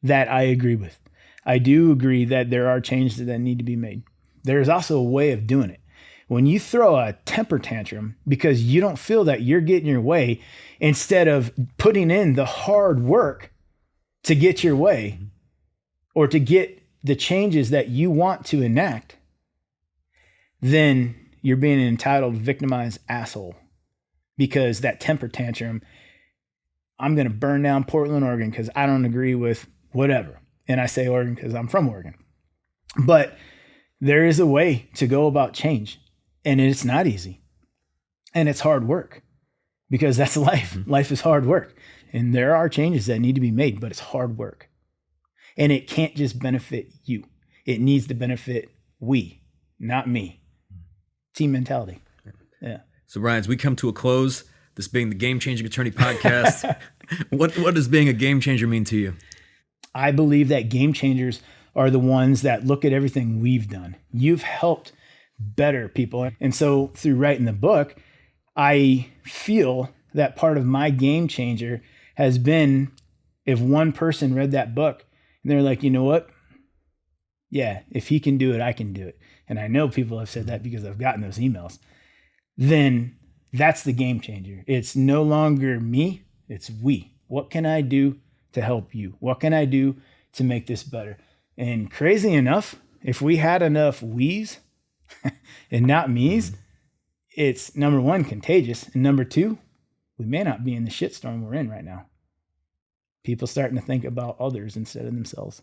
that I agree with. I do agree that there are changes that need to be made. There's also a way of doing it. When you throw a temper tantrum because you don't feel that you're getting your way, instead of putting in the hard work to get your way or to get the changes that you want to enact, then you're being an entitled, victimized asshole. Because that temper tantrum, I'm going to burn down Portland, Oregon because I don't agree with whatever. And I say Oregon because I'm from Oregon. But there is a way to go about change. And it's not easy. And it's hard work. Because that's life. Life is hard work. And there are changes that need to be made, but it's hard work. And it can't just benefit you. It needs to benefit we, not me. Team mentality. Yeah. So Ryan, as we come to a close, this being the Game Changing Attorney podcast, what does being a game changer mean to you? I believe that game changers are the ones that look at everything we've done. You've helped better people. And so through writing the book, I feel that part of my game changer has been if one person read that book and they're like, you know what? Yeah, if he can do it, I can do it. And I know people have said that because I've gotten those emails. Then that's the game changer. It's no longer me, it's we. What can I do to help you? What can I do to make this better? And crazy enough, if we had enough we's and not me's, it's number one, contagious. And number two, we may not be in the shitstorm we're in right now. People starting to think about others instead of themselves.